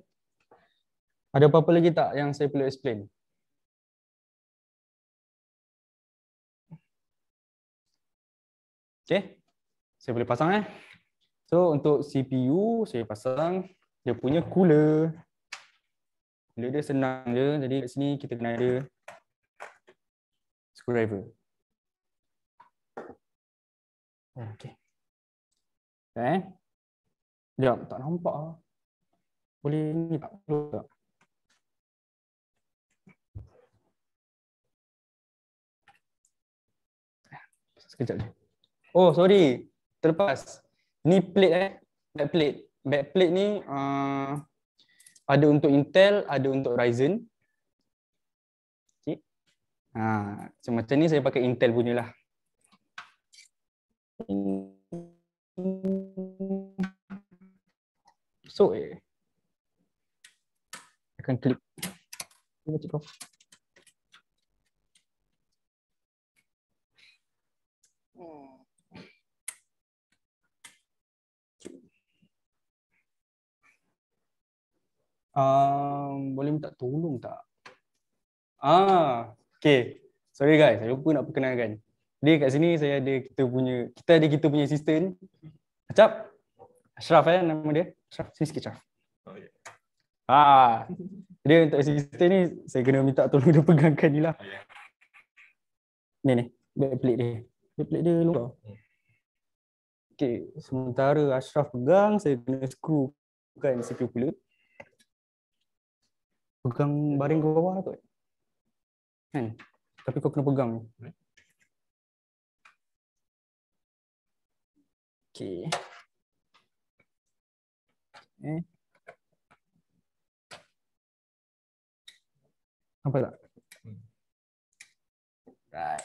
Ada apa-apa lagi tak yang saya perlu explain? Okay. Saya boleh pasang So untuk CPU saya pasang dia punya cooler. Cooler dia senang je. Jadi kat sini kita kena ada screwdriver. Okay. Sekejap, tak nampak lah. Boleh ni tak? Sekejap je. Oh, sorry. Terlepas. Ni plate backplate. Backplate ni ada untuk Intel, ada untuk Ryzen. Okay. Macam ni saya pakai Intel punya lah. So, akan klik. Boleh minta tolong tak? Okay. Sorry guys, saya lupa nak perkenalkan. Jadi kat sini kita ada kita punya assistant. Acap. Ashraf nama dia. Ashraf, sini sikit Ashraf. Oh ya. Jadi untuk assistant ni saya kena minta tolong dia pegangkan ni lah. Ni backplate dia. Backplate dia longgar. Okay, sementara Ashraf pegang, saya kena screw kan CPU pula. Pegang baring ke bawah lah kot. Kan? Tapi kau kena pegang. Okay. Nampak tak? Right.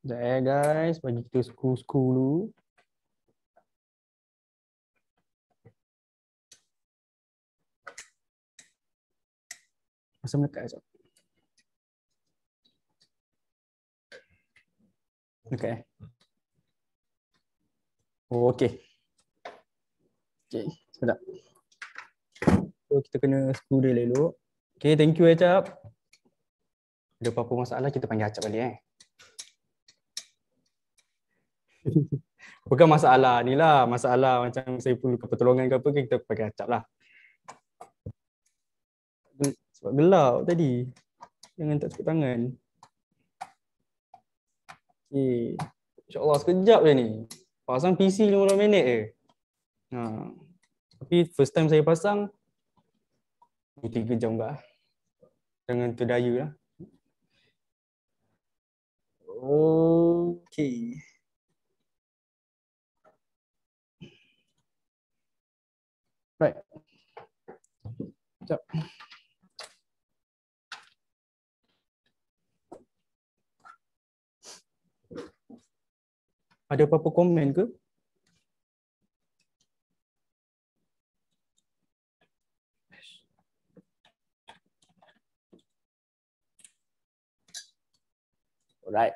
Sekejap guys, bagi kita screw dulu. Masa melekat sekejap. Melekat Oh, okay. Okay, sekejap. So kita kena screw dia elok. Okay, thank you Acap. Ada apa-apa masalah kita panggil Acap balik Bukan masalah ni lah, masalah macam saya perlukan pertolongan ke apa ke, kita pakai Acap lah. Sebab gelap tadi. Jangan tak cukup tangan. Okay. InsyaAllah sekejap je ni. Pasang PC 15 minit je. Tapi first time saya pasang 3 jam ke. Jangan terdaya lah. Okay. Right. Sekejap. Ada apa-apa komen ke? Alright.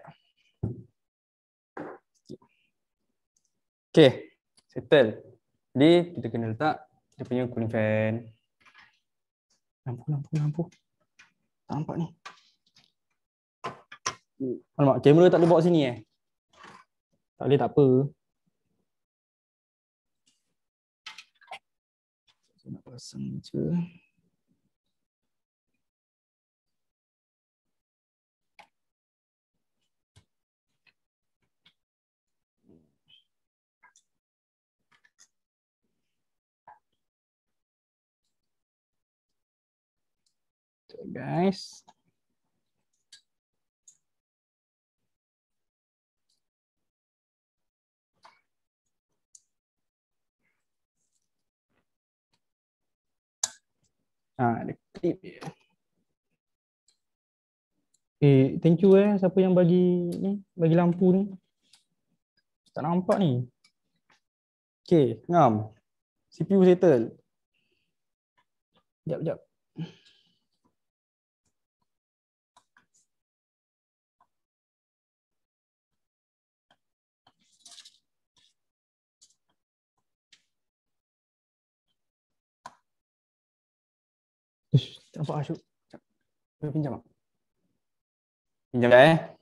Okay, settle. Jadi kita kena letak dia punya cooling fan. Lampu. Tak nampak ni. Alamak, kamera tak boleh bawa sini Tak boleh, tak apa. Saya nak pasang je. guys. Ada klip je. Thank you siapa yang bagi lampu ni. Tak nampak ni. Okay, ngam. CPU settle. Sekejap. Tak nampak Asyuk. Boleh pinjam tak? Pinjam dah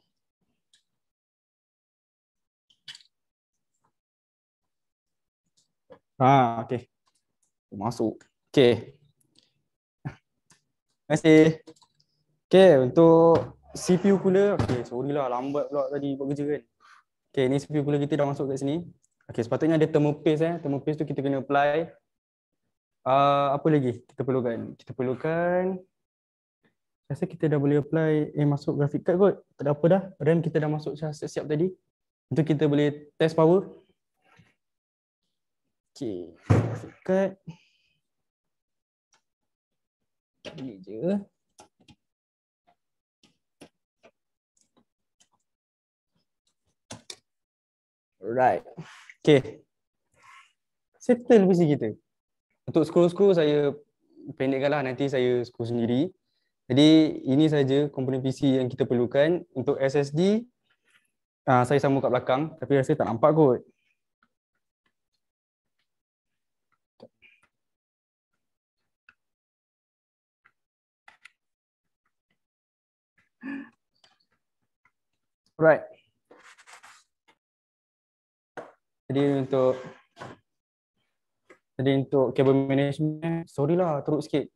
okay. Masuk. Okay. Terima kasih. Okay, untuk CPU cooler. Okay, sorry lah lambat pula tadi buat kerja kan. Okay, ni CPU cooler kita dah masuk kat sini. Okay, sepatutnya ada thermal paste Thermal paste tu kita kena apply. Apa lagi kita perlukan? Rasa kita dah boleh apply masuk graphic card kot. Tak ada apa dah. RAM kita dah masuk siap tadi. Untuk kita boleh test power. Okay, graphic card. Ini je. Alright. Okay. Settle PC kita. Untuk skru saya pendekkan lah, nanti saya skru sendiri. Jadi ini saja komponen PC yang kita perlukan. Untuk SSD saya sambung kat belakang tapi rasa tak nampak kot. Alright. Jadi untuk kabel management, sorry lah teruk sikit.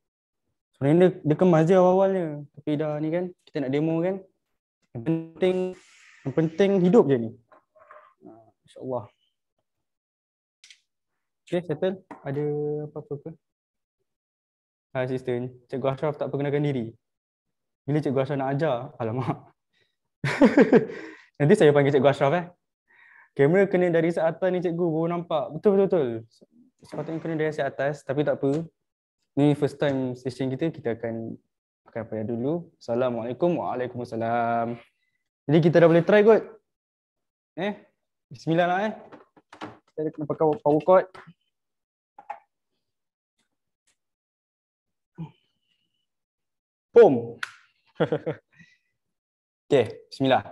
Sebenarnya dia kemas je awal-awalnya. Tapi dah ni kan, kita nak demo kan. Yang penting hidup je ni. InsyaAllah. Okay, settle. Ada apa-apa ke? Assistant. Cikgu Ashraf tak perkenalkan diri. Bila Cikgu Ashraf nak ajar? Alamak. Nanti saya panggil Cikgu Ashraf Kamera kena dari atas ni cikgu baru nampak. Betul. Sepatutnya kena dari atas tapi tak apa. Ni first time session kita akan pakai apa dulu. Assalamualaikum. Waalaikumsalam. Jadi kita dah boleh try kot. Bismillah lah Kita kena pakai power cord. Boom. Okay, bismillah.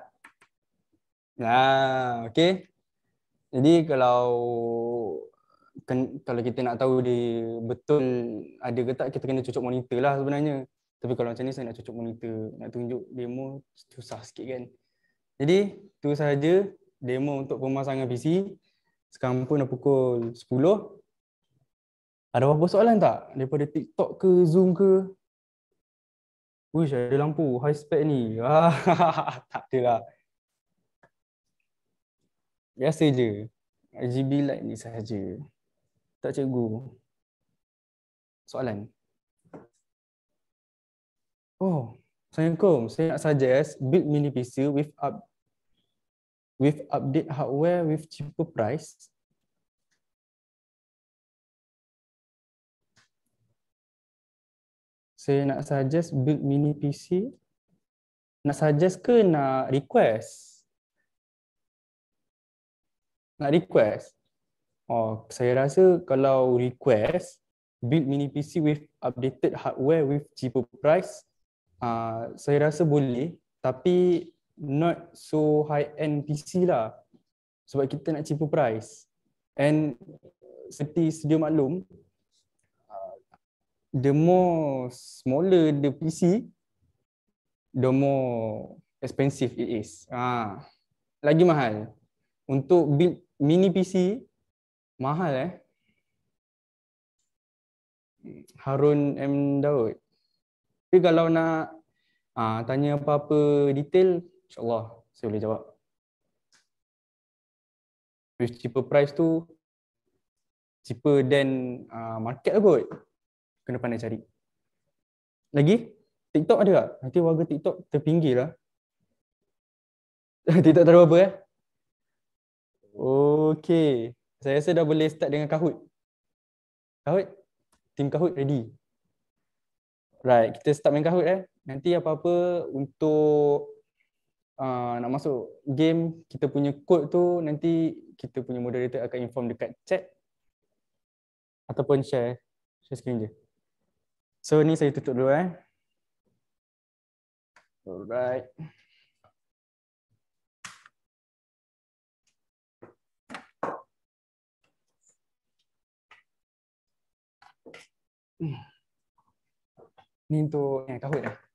Nah, okay. Jadi kalau kita nak tahu dia betul ada ke tak, kita kena cucuk monitor lah sebenarnya. Tapi kalau macam ni saya nak cucuk monitor, nak tunjuk demo susah sikit kan. Jadi tu sahaja demo untuk pemasangan PC. Sekarang pun dah pukul 10. Ada apa-apa soalan tak daripada TikTok ke Zoom ke? Uish, ada lampu high spec ni. Tak adalah. Biasa je. RGB light ni sahaja. Tak cikgu. Soalan? Oh, Assalamualaikum. Saya nak suggest build mini PC with update hardware with cheaper price. Saya nak suggest build mini PC. Nak suggest ke nak request? Nak request? Oh, saya rasa kalau request build mini PC with updated hardware with cheaper price, saya rasa boleh, tapi not so high end PC lah. Sebab kita nak cheaper price. And seperti sedia maklum, the more smaller the PC, the more expensive it is. Lagi mahal. Untuk build mini PC, mahal Harun M. Daud. Tapi kalau nak tanya apa-apa detail, insyaAllah saya boleh jawab. With cheaper price tu, cheaper than market lah kot. Kena pandai cari. Lagi? TikTok ada tak? Nanti warga TikTok terpinggir lah. TikTok taruh apa Okay. Saya rasa dah boleh start dengan Kahoot. Kahoot? Tim Kahoot ready? Right, kita start main Kahoot Nanti apa-apa untuk nak masuk game, kita punya code tu nanti kita punya moderator akan inform dekat chat ataupun share screen je. So ni saya tutup dulu Alright. Ni untuk Kahoot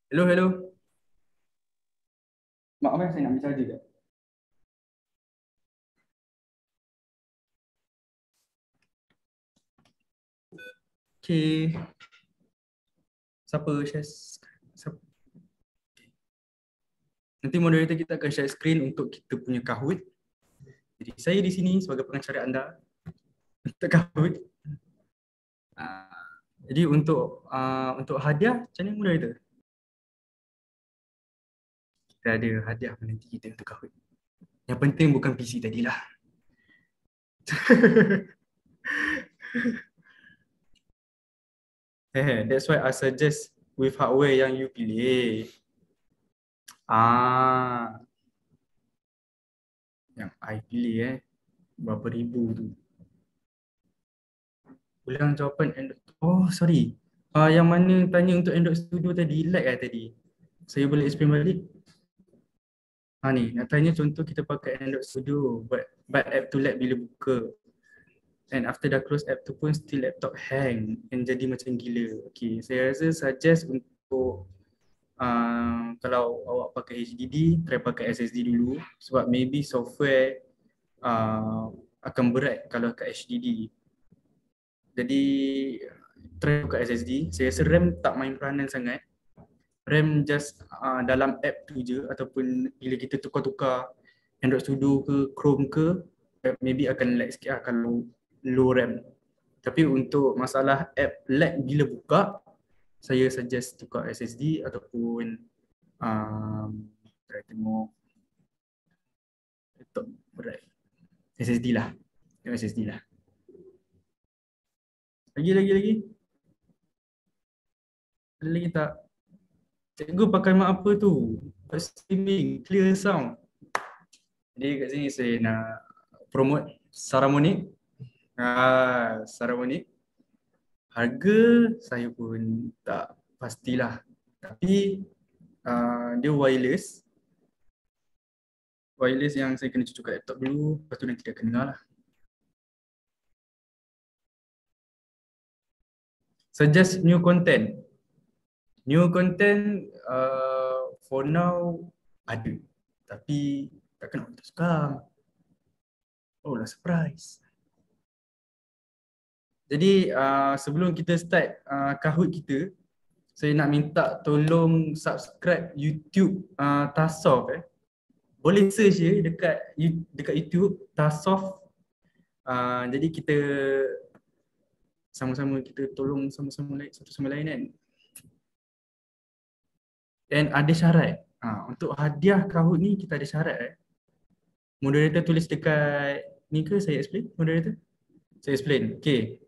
Hello, hello. Maaf saya nak bicara juga. Okay. Siapa share? Siapa? Nanti moderator kita akan share screen untuk kita punya Kahoot. Jadi saya di sini sebagai pengacara anda untuk Kahoot. Jadi untuk hadiah, macam mana moderator? Kita ada hadiah menanti kita untuk Kahoot. Yang penting bukan PC tadilah. That's why I suggest with hardware yang you pilih. Yang I pilih berapa ribu tu. Ulang jawapan Android. Oh, sorry. Yang mana tanya untuk Android Studio tadi, lag tadi. Saya boleh explain balik? Ni, nak tanya contoh kita pakai Android Studio, but app tu lag bila buka. And after dah close app tu pun still laptop hang and jadi macam gila. Okay, saya rasa suggest untuk kalau awak pakai HDD, try pakai SSD dulu sebab maybe software akan berat kalau kat HDD. Jadi try buka SSD. Saya rasa RAM tak main peranan sangat. RAM just dalam app tu je ataupun bila kita tukar-tukar Android Studio ke Chrome ke maybe akan lag sikit kalau low RAM. Tapi untuk masalah app lag bila buka, saya suggest tukar SSD ataupun try tengok laptop berat. SSD lah. Tengok SSD lah. Lagi. Ada lagi tak? Cikgu pakai mic apa tu? Streaming, clear sound. Jadi kat sini saya nak promote Saramonic. Saramonic. Harga saya pun tak pastilah. Tapi dia wireless. Wireless yang saya kena cucuk kat laptop dulu. Lepas tu nanti dia akan dengar lah. Suggest new content. New content for now ada. Tapi takkan nak sekarang. Oh lah surprise. Jadi sebelum kita start Kahoot kita, saya nak minta tolong subscribe YouTube Tasawuf Boleh search je dekat YouTube Tasawuf. Jadi kita sama-sama kita tolong sama-sama satu sama lain kan. Dan ada syarat. Untuk hadiah Kahoot ni kita ada syarat Moderator tulis dekat ni ke saya explain moderator? Saya explain. Okay.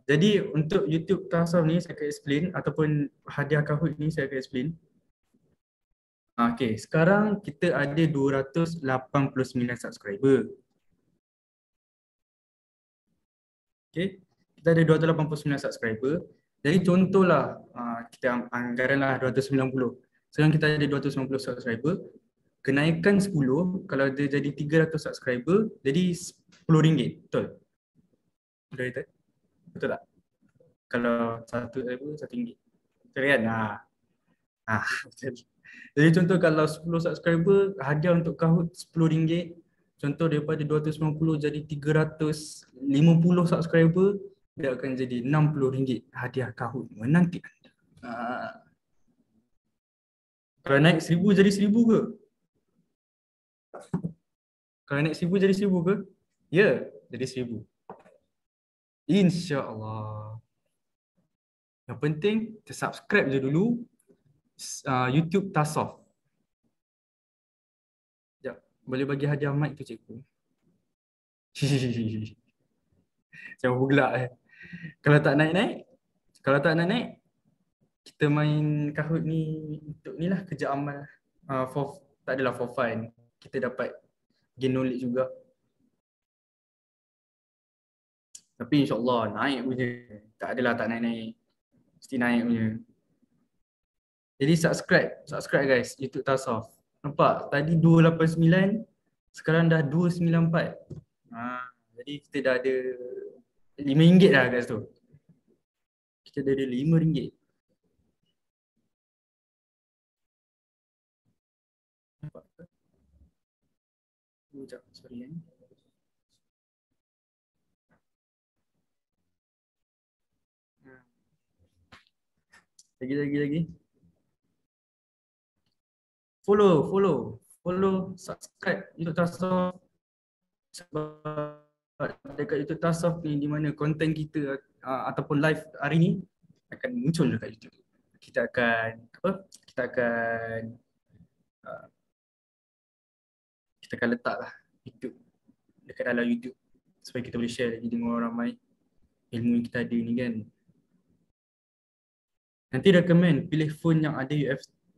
Jadi untuk YouTube Tasawuf ni saya akan explain ataupun hadiah Kahoot ni saya akan explain. Okay, sekarang kita ada 289 subscriber. Okay, kita ada 289 subscriber. Jadi contohlah kita anggaranlah 290. Sekarang kita ada 290 subscriber. Kenaikan 10 kalau dia jadi 300 subscriber jadi RM10. Betul? Betul? Betul tak? Kalau satu RM1. Betul kan? Jadi contoh kalau 10 subscriber hadiah untuk Kahoot RM10. Contoh daripada 290 jadi 350 subscriber dia akan jadi RM60 hadiah Kahoot menanti anda. Kalau naik 1,000 jadi 1,000 ke? Kalau naik 1,000 jadi 1,000 ke? Ya, jadi 1,000. InsyaAllah. Yang penting, subscribe je dulu YouTube Tasof. Sekejap, boleh bagi hadiah mic tu cikgu? Jangan pula Kalau tak naik-naik, kalau tak nak naik, kita main Kahoot ni untuk ni lah, kerja amal. Tak adalah for fun. Kita dapat gain knowledge juga. Tapi insyaAllah naik punya. Tak adalah tak naik-naik. Mesti naik punya. Jadi subscribe guys, YouTube Tasof. Nampak? Tadi 289, sekarang dah 294. Jadi kita dah ada RM5 dah kat situ. Kita dah ada RM5. Nampak ke? Sekejap, sorry Lagi. Follow, subscribe YouTube Tasof. Sebab dekat YouTube Tasof ni, di mana konten kita ataupun live hari ni akan muncul dekat YouTube. Kita akan letaklah YouTube dekat dalam YouTube supaya kita boleh share lagi dengan orang ramai ilmu yang kita ada ni kan. Nanti recommend pilih phone yang ada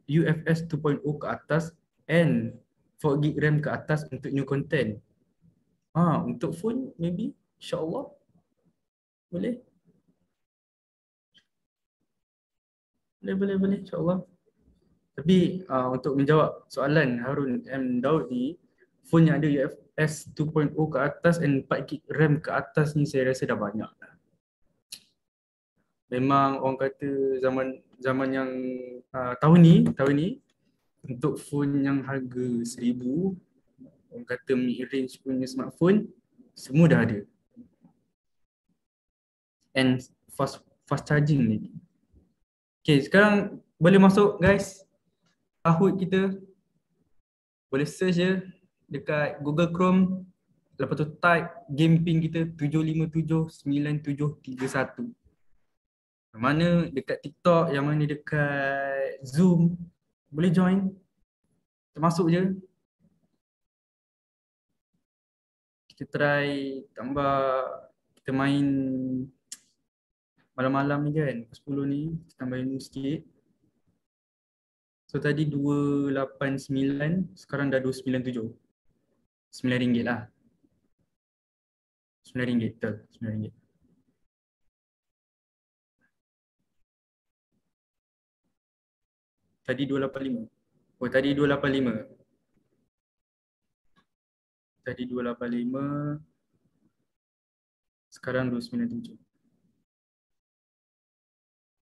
UFS 2.0 ke atas and 4GB RAM ke atas untuk new content. Untuk phone maybe insyaAllah boleh insyaAllah. Tapi untuk menjawab soalan Harun M. Daud ni, phone yang ada UFS 2.0 ke atas and 4GB RAM ke atas ni saya rasa dah banyak. Memang orang kata zaman yang tahun ni untuk phone yang harga 1,000, orang kata mid-range punya smartphone semua dah ada. And fast charging lagi. Okay, sekarang boleh masuk guys Kahoot kita. Boleh search je dekat Google Chrome. Lepas tu type game pin kita 7579731. Yang mana dekat TikTok, yang mana dekat Zoom. Boleh join. Termasuk je. Kita try tambah, kita main malam-malam ni kan, 10 ni, kita tambah ilmu sikit. So tadi 289, sekarang dah 297. RM9 lah. RM9 betul, RM9. Tadi 285. Oh tadi 285. Tadi 285. Sekarang 297.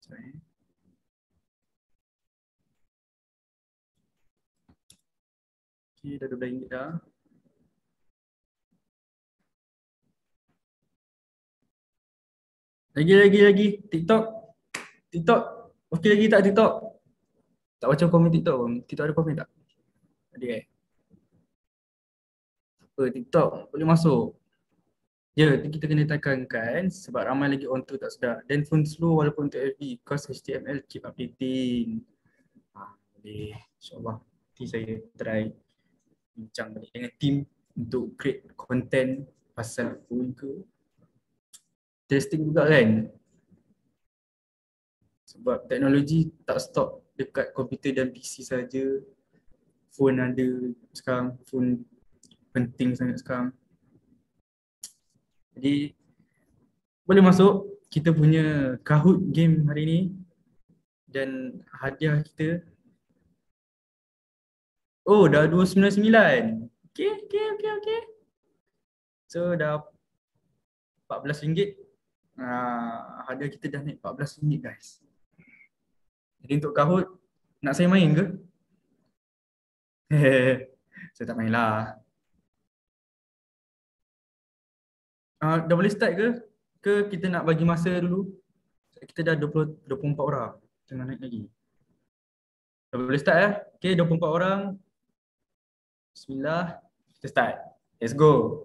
Sorry. Okay, dah RM12 dah. Lagi. TikTok. Okey lagi tak TikTok? Tak baca komen TikTok pun. TikTok ada komen tak? Ada Apa TikTok boleh masuk. Ya, kita kena tekankan sebab ramai lagi orang tu tak sedar. Dan phone slow walaupun untuk FB because HTML keep updating. Boleh. InsyaAllah. Nanti saya try bincang balik dengan team untuk create content pasal phone ke. Testing juga kan. Sebab teknologi tak stop dekat komputer dan PC saja. Phone ada sekarang, phone penting sangat sekarang. Jadi boleh masuk kita punya Kahoot game hari ni. Dan hadiah kita, oh dah 299. Okay. So dah RM14. Hadiah kita dah naik RM14 guys. Jadi untuk Kahoot, nak saya main ke? Saya tak main lah. Dah boleh start ke ke kita nak bagi masa dulu? Kita dah 24 orang. Tengah naik lagi. Dah boleh start ya? Okay, 24 orang. Bismillah. Kita start. Let's go.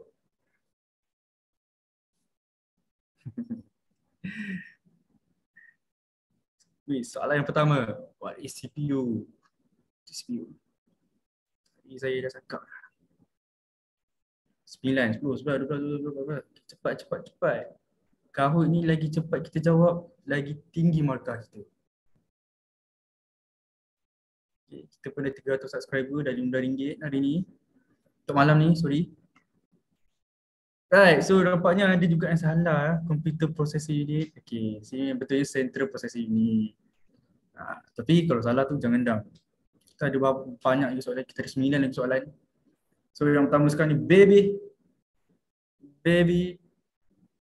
Soalan yang pertama. What is CPU? CPU. Tadi saya dah cakap. 9, 10, 11, 12, 13, 14. Cepat. Kahoot ni lagi cepat kita jawab, lagi tinggi markah kita. Okay, kita pun ada 300 subscriber dah RM5 hari ni. Untuk malam ni, sorry. Right, so nampaknya ada juga yang salah. Computer processing unit. Okay, sini betulnya central processing unit. Tapi kalau salah tu jangan dam. Kita ada banyak lagi soalan, kita ada 9 lagi soalan. So yang pertama sekarang ni, baby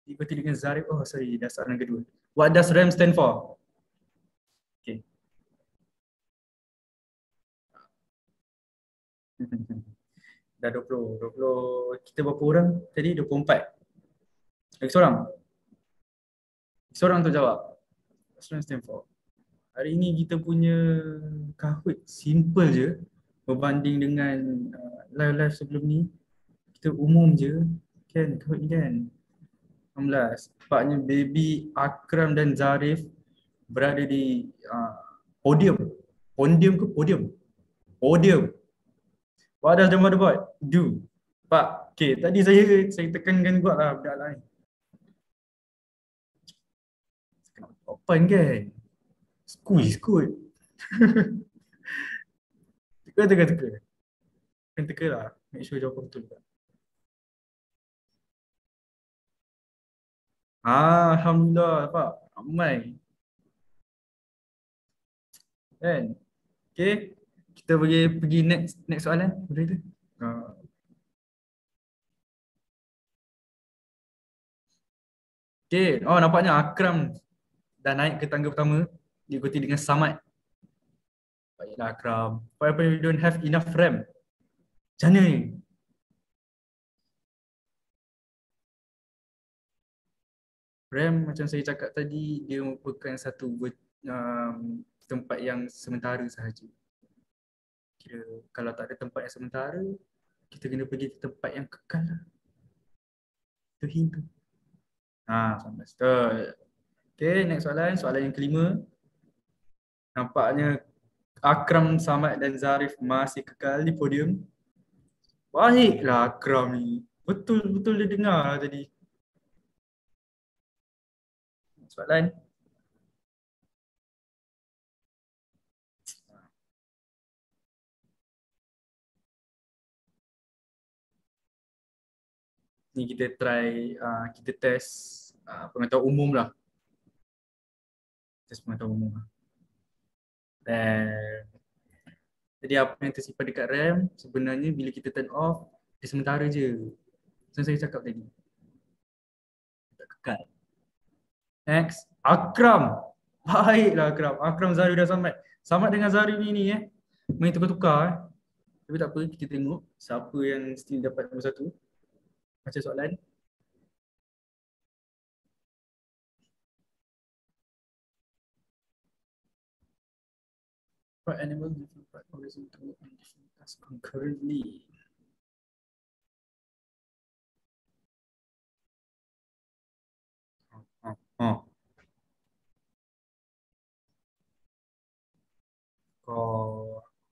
ikuti dengan Zarif. Oh sorry, dah soalan kedua. What does RAM stand for? Okay. Dah 20. Kita berapa orang tadi? 24. Lagi seorang tu jawab. What does RAM stand for? Hari ni kita punya Kahoot simple je berbanding dengan live sebelum ni. Kita umum je kan Kahoot ni kan. 16. Nampaknya Baby, Akram dan Zarif berada di podium. Podium. What does the motherboard do? Pak, okay, tadi saya tekankan buat lah budak lain. Kena open kan? Squeeze kot. Teka. Kan teka lah. Make sure jawapan betul juga. Alhamdulillah, Pak. Ramai. Kan? Okay. Kita pergi next soalan. Boleh tu? Okay. Oh, nampaknya Akram dah naik ke tangga pertama. Diikuti dengan Samad. Baiklah Akram. Why you don't have enough RAM? Macam mana ni? RAM macam saya cakap tadi, dia merupakan satu tempat yang sementara sahaja. Kira kalau tak ada tempat yang sementara, kita kena pergi ke tempat yang kekal lah. Itu hint tu. Betul. Okay, next soalan yang kelima. Nampaknya Akram, Samad dan Zarif masih kekal di podium. Baiklah Akram ni. Betul dia dengar lah tadi. Soalan. Ni kita try, kita test pengetahuan umum lah. Test pengetahuan umum lah. Dan jadi apa yang tersimpan dekat RAM sebenarnya bila kita turn off, dia sementara je. Macam saya cakap tadi. Tak kekal. Next, Akram. Baiklah Akram. Akram, Zarif dan Samad. Samad dengan Zarif ni main tukar-tukar. Tapi tak apa, kita tengok siapa yang still dapat nombor 1. Baca soalan. What animal different part organism to work on different tasks concurrently?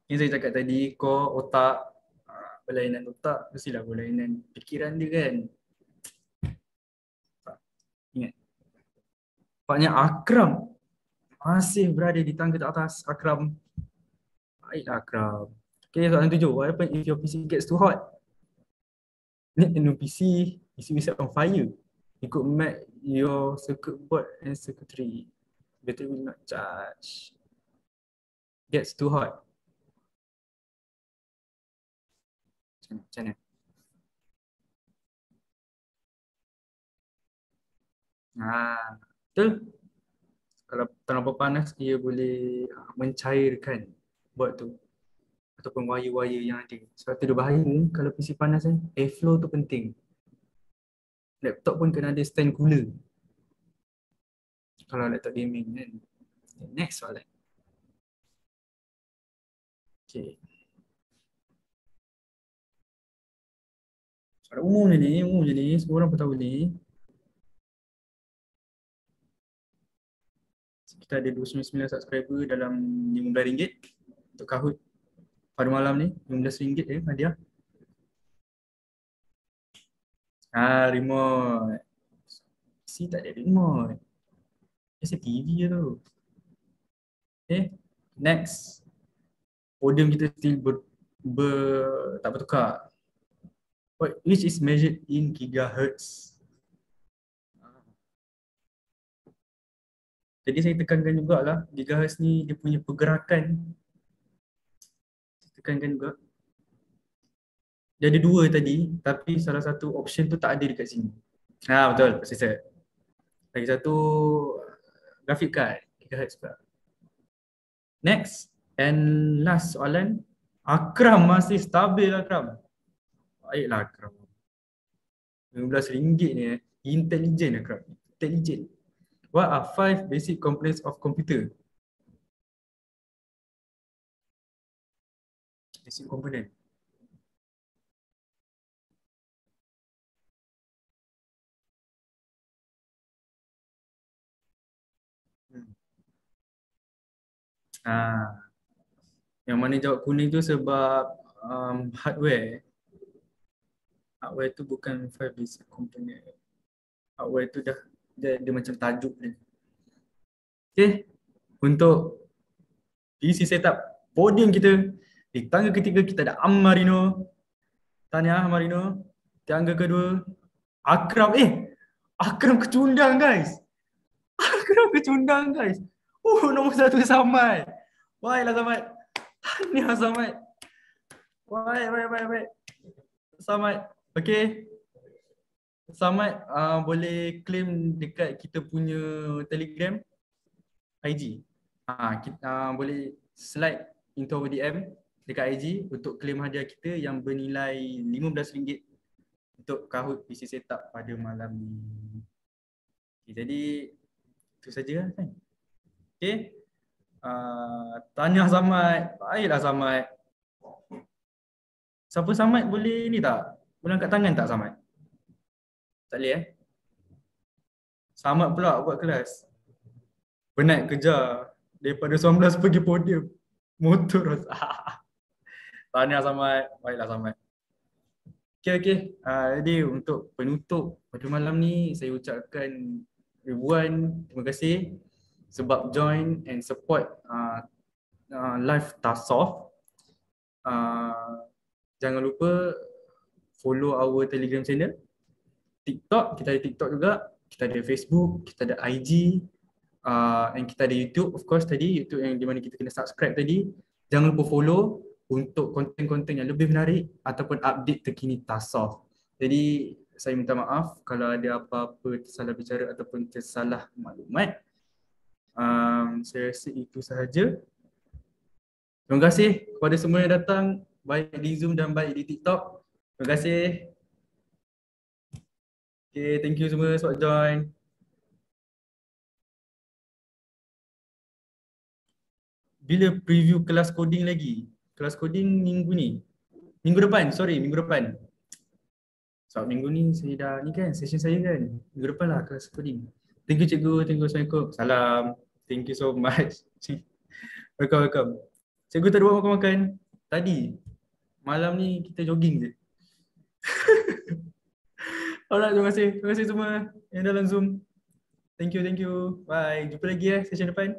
Yang saya cakap tadi, otak, berlainan otak, mestilah berlainan fikiran dia kan. Ingat. Nampaknya Akram masih berada di tangga atas. Akram. Baiklah Akram. Okay, soalan 7. What happens if your PC gets too hot? Need a new PC will set on fire. You could melt your circuit board and circuitry. Battery will not charge. Gets too hot. Macam mana? Betul? Kalau terlalu panas, dia boleh mencairkan board tu ataupun wire-wire yang ada. Sebab tu dia bahaya kalau PC panas kan. Airflow tu penting. Laptop pun kena ada stand cooler. Kalau laptop gaming kan. Next soalan. Okay. Soalan umum je ni, semua orang pun tahu ni. Kita ada 29 subscriber dalam RM15 untuk Kahoot pada malam ni. RM15 je hadiah. Remote. Si tak ada remote. Biasa TV je tu. Okay, next. Podium kita still tak bertukar. Which is measured in gigahertz. Jadi saya tekankan jugalah, gigahertz ni dia punya pergerakan. Saya tekankan juga. Dia ada dua tadi, tapi salah satu option tu tak ada dekat sini. Betul, processor. Lagi satu graphic card, gigahertz pula. Next and last soalan. Akram masih stabil Akram. Baiklah Akram. RM15 ni intelligent Akram. Intelligent. What are 5 basic components of computer? Basic component. Yang mana jawab kuning tu sebab hardware. Hardware tu bukan 5 basic component. Hardware tu dia macam tajuk dia. Okay, untuk PC setup podium kita, di tangga ketiga kita ada Amarino. Tahniah Amarino. Tangga kedua Akram. Akram kecundang guys. Akram kecundang guys. Nombor 1 Samad. Baiklah Samad. Tahniah Samad. Baik. Samad. Okay. Samad boleh claim dekat kita punya Telegram IG. Kita boleh slide into our DM dekat IG untuk claim hadiah kita yang bernilai RM15 untuk Kahoot PC setup pada malam ni. Okay, jadi itu saja kan. Okay. Tanya Samad. Baiklah Samad. Siapa Samad boleh ni tak? Boleh angkat tangan tak Samad? Tak boleh Samad pula buat kelas. Penat kejar. Daripada 19 pergi podium. Motor. Tahniah Samad. Baiklah Samad. Okay. Jadi untuk penutup pada malam ni, saya ucapkan ribuan terima kasih sebab join and support live Tasawuf. Jangan lupa follow our Telegram channel. TikTok, kita ada TikTok juga. Kita ada Facebook, kita ada IG. And kita ada YouTube, of course tadi. YouTube yang di mana kita kena subscribe tadi. Jangan lupa follow untuk konten-konten yang lebih menarik ataupun update terkini Tasawuf. Jadi saya minta maaf kalau ada apa-apa tersalah bicara ataupun tersalah maklumat. Saya rasa itu sahaja. Terima kasih kepada semua yang datang, baik di Zoom dan baik di TikTok. Terima kasih. Okay, thank you semua sebab join. Bila preview kelas coding lagi? Kelas coding minggu ni. Minggu depan. Sebab minggu ni saya dah ni kan, session saya kan. Minggu depan lah kelas coding. Thank you cikgu, thank you, Assalamualaikum. Salam. Thank you so much. Welcome. Cikgu tak ada buat makan-makan. Tadi, malam ni kita jogging je. Alright, terima kasih semua yang dalam Zoom. Thank you. Bye. Jumpa lagi session depan.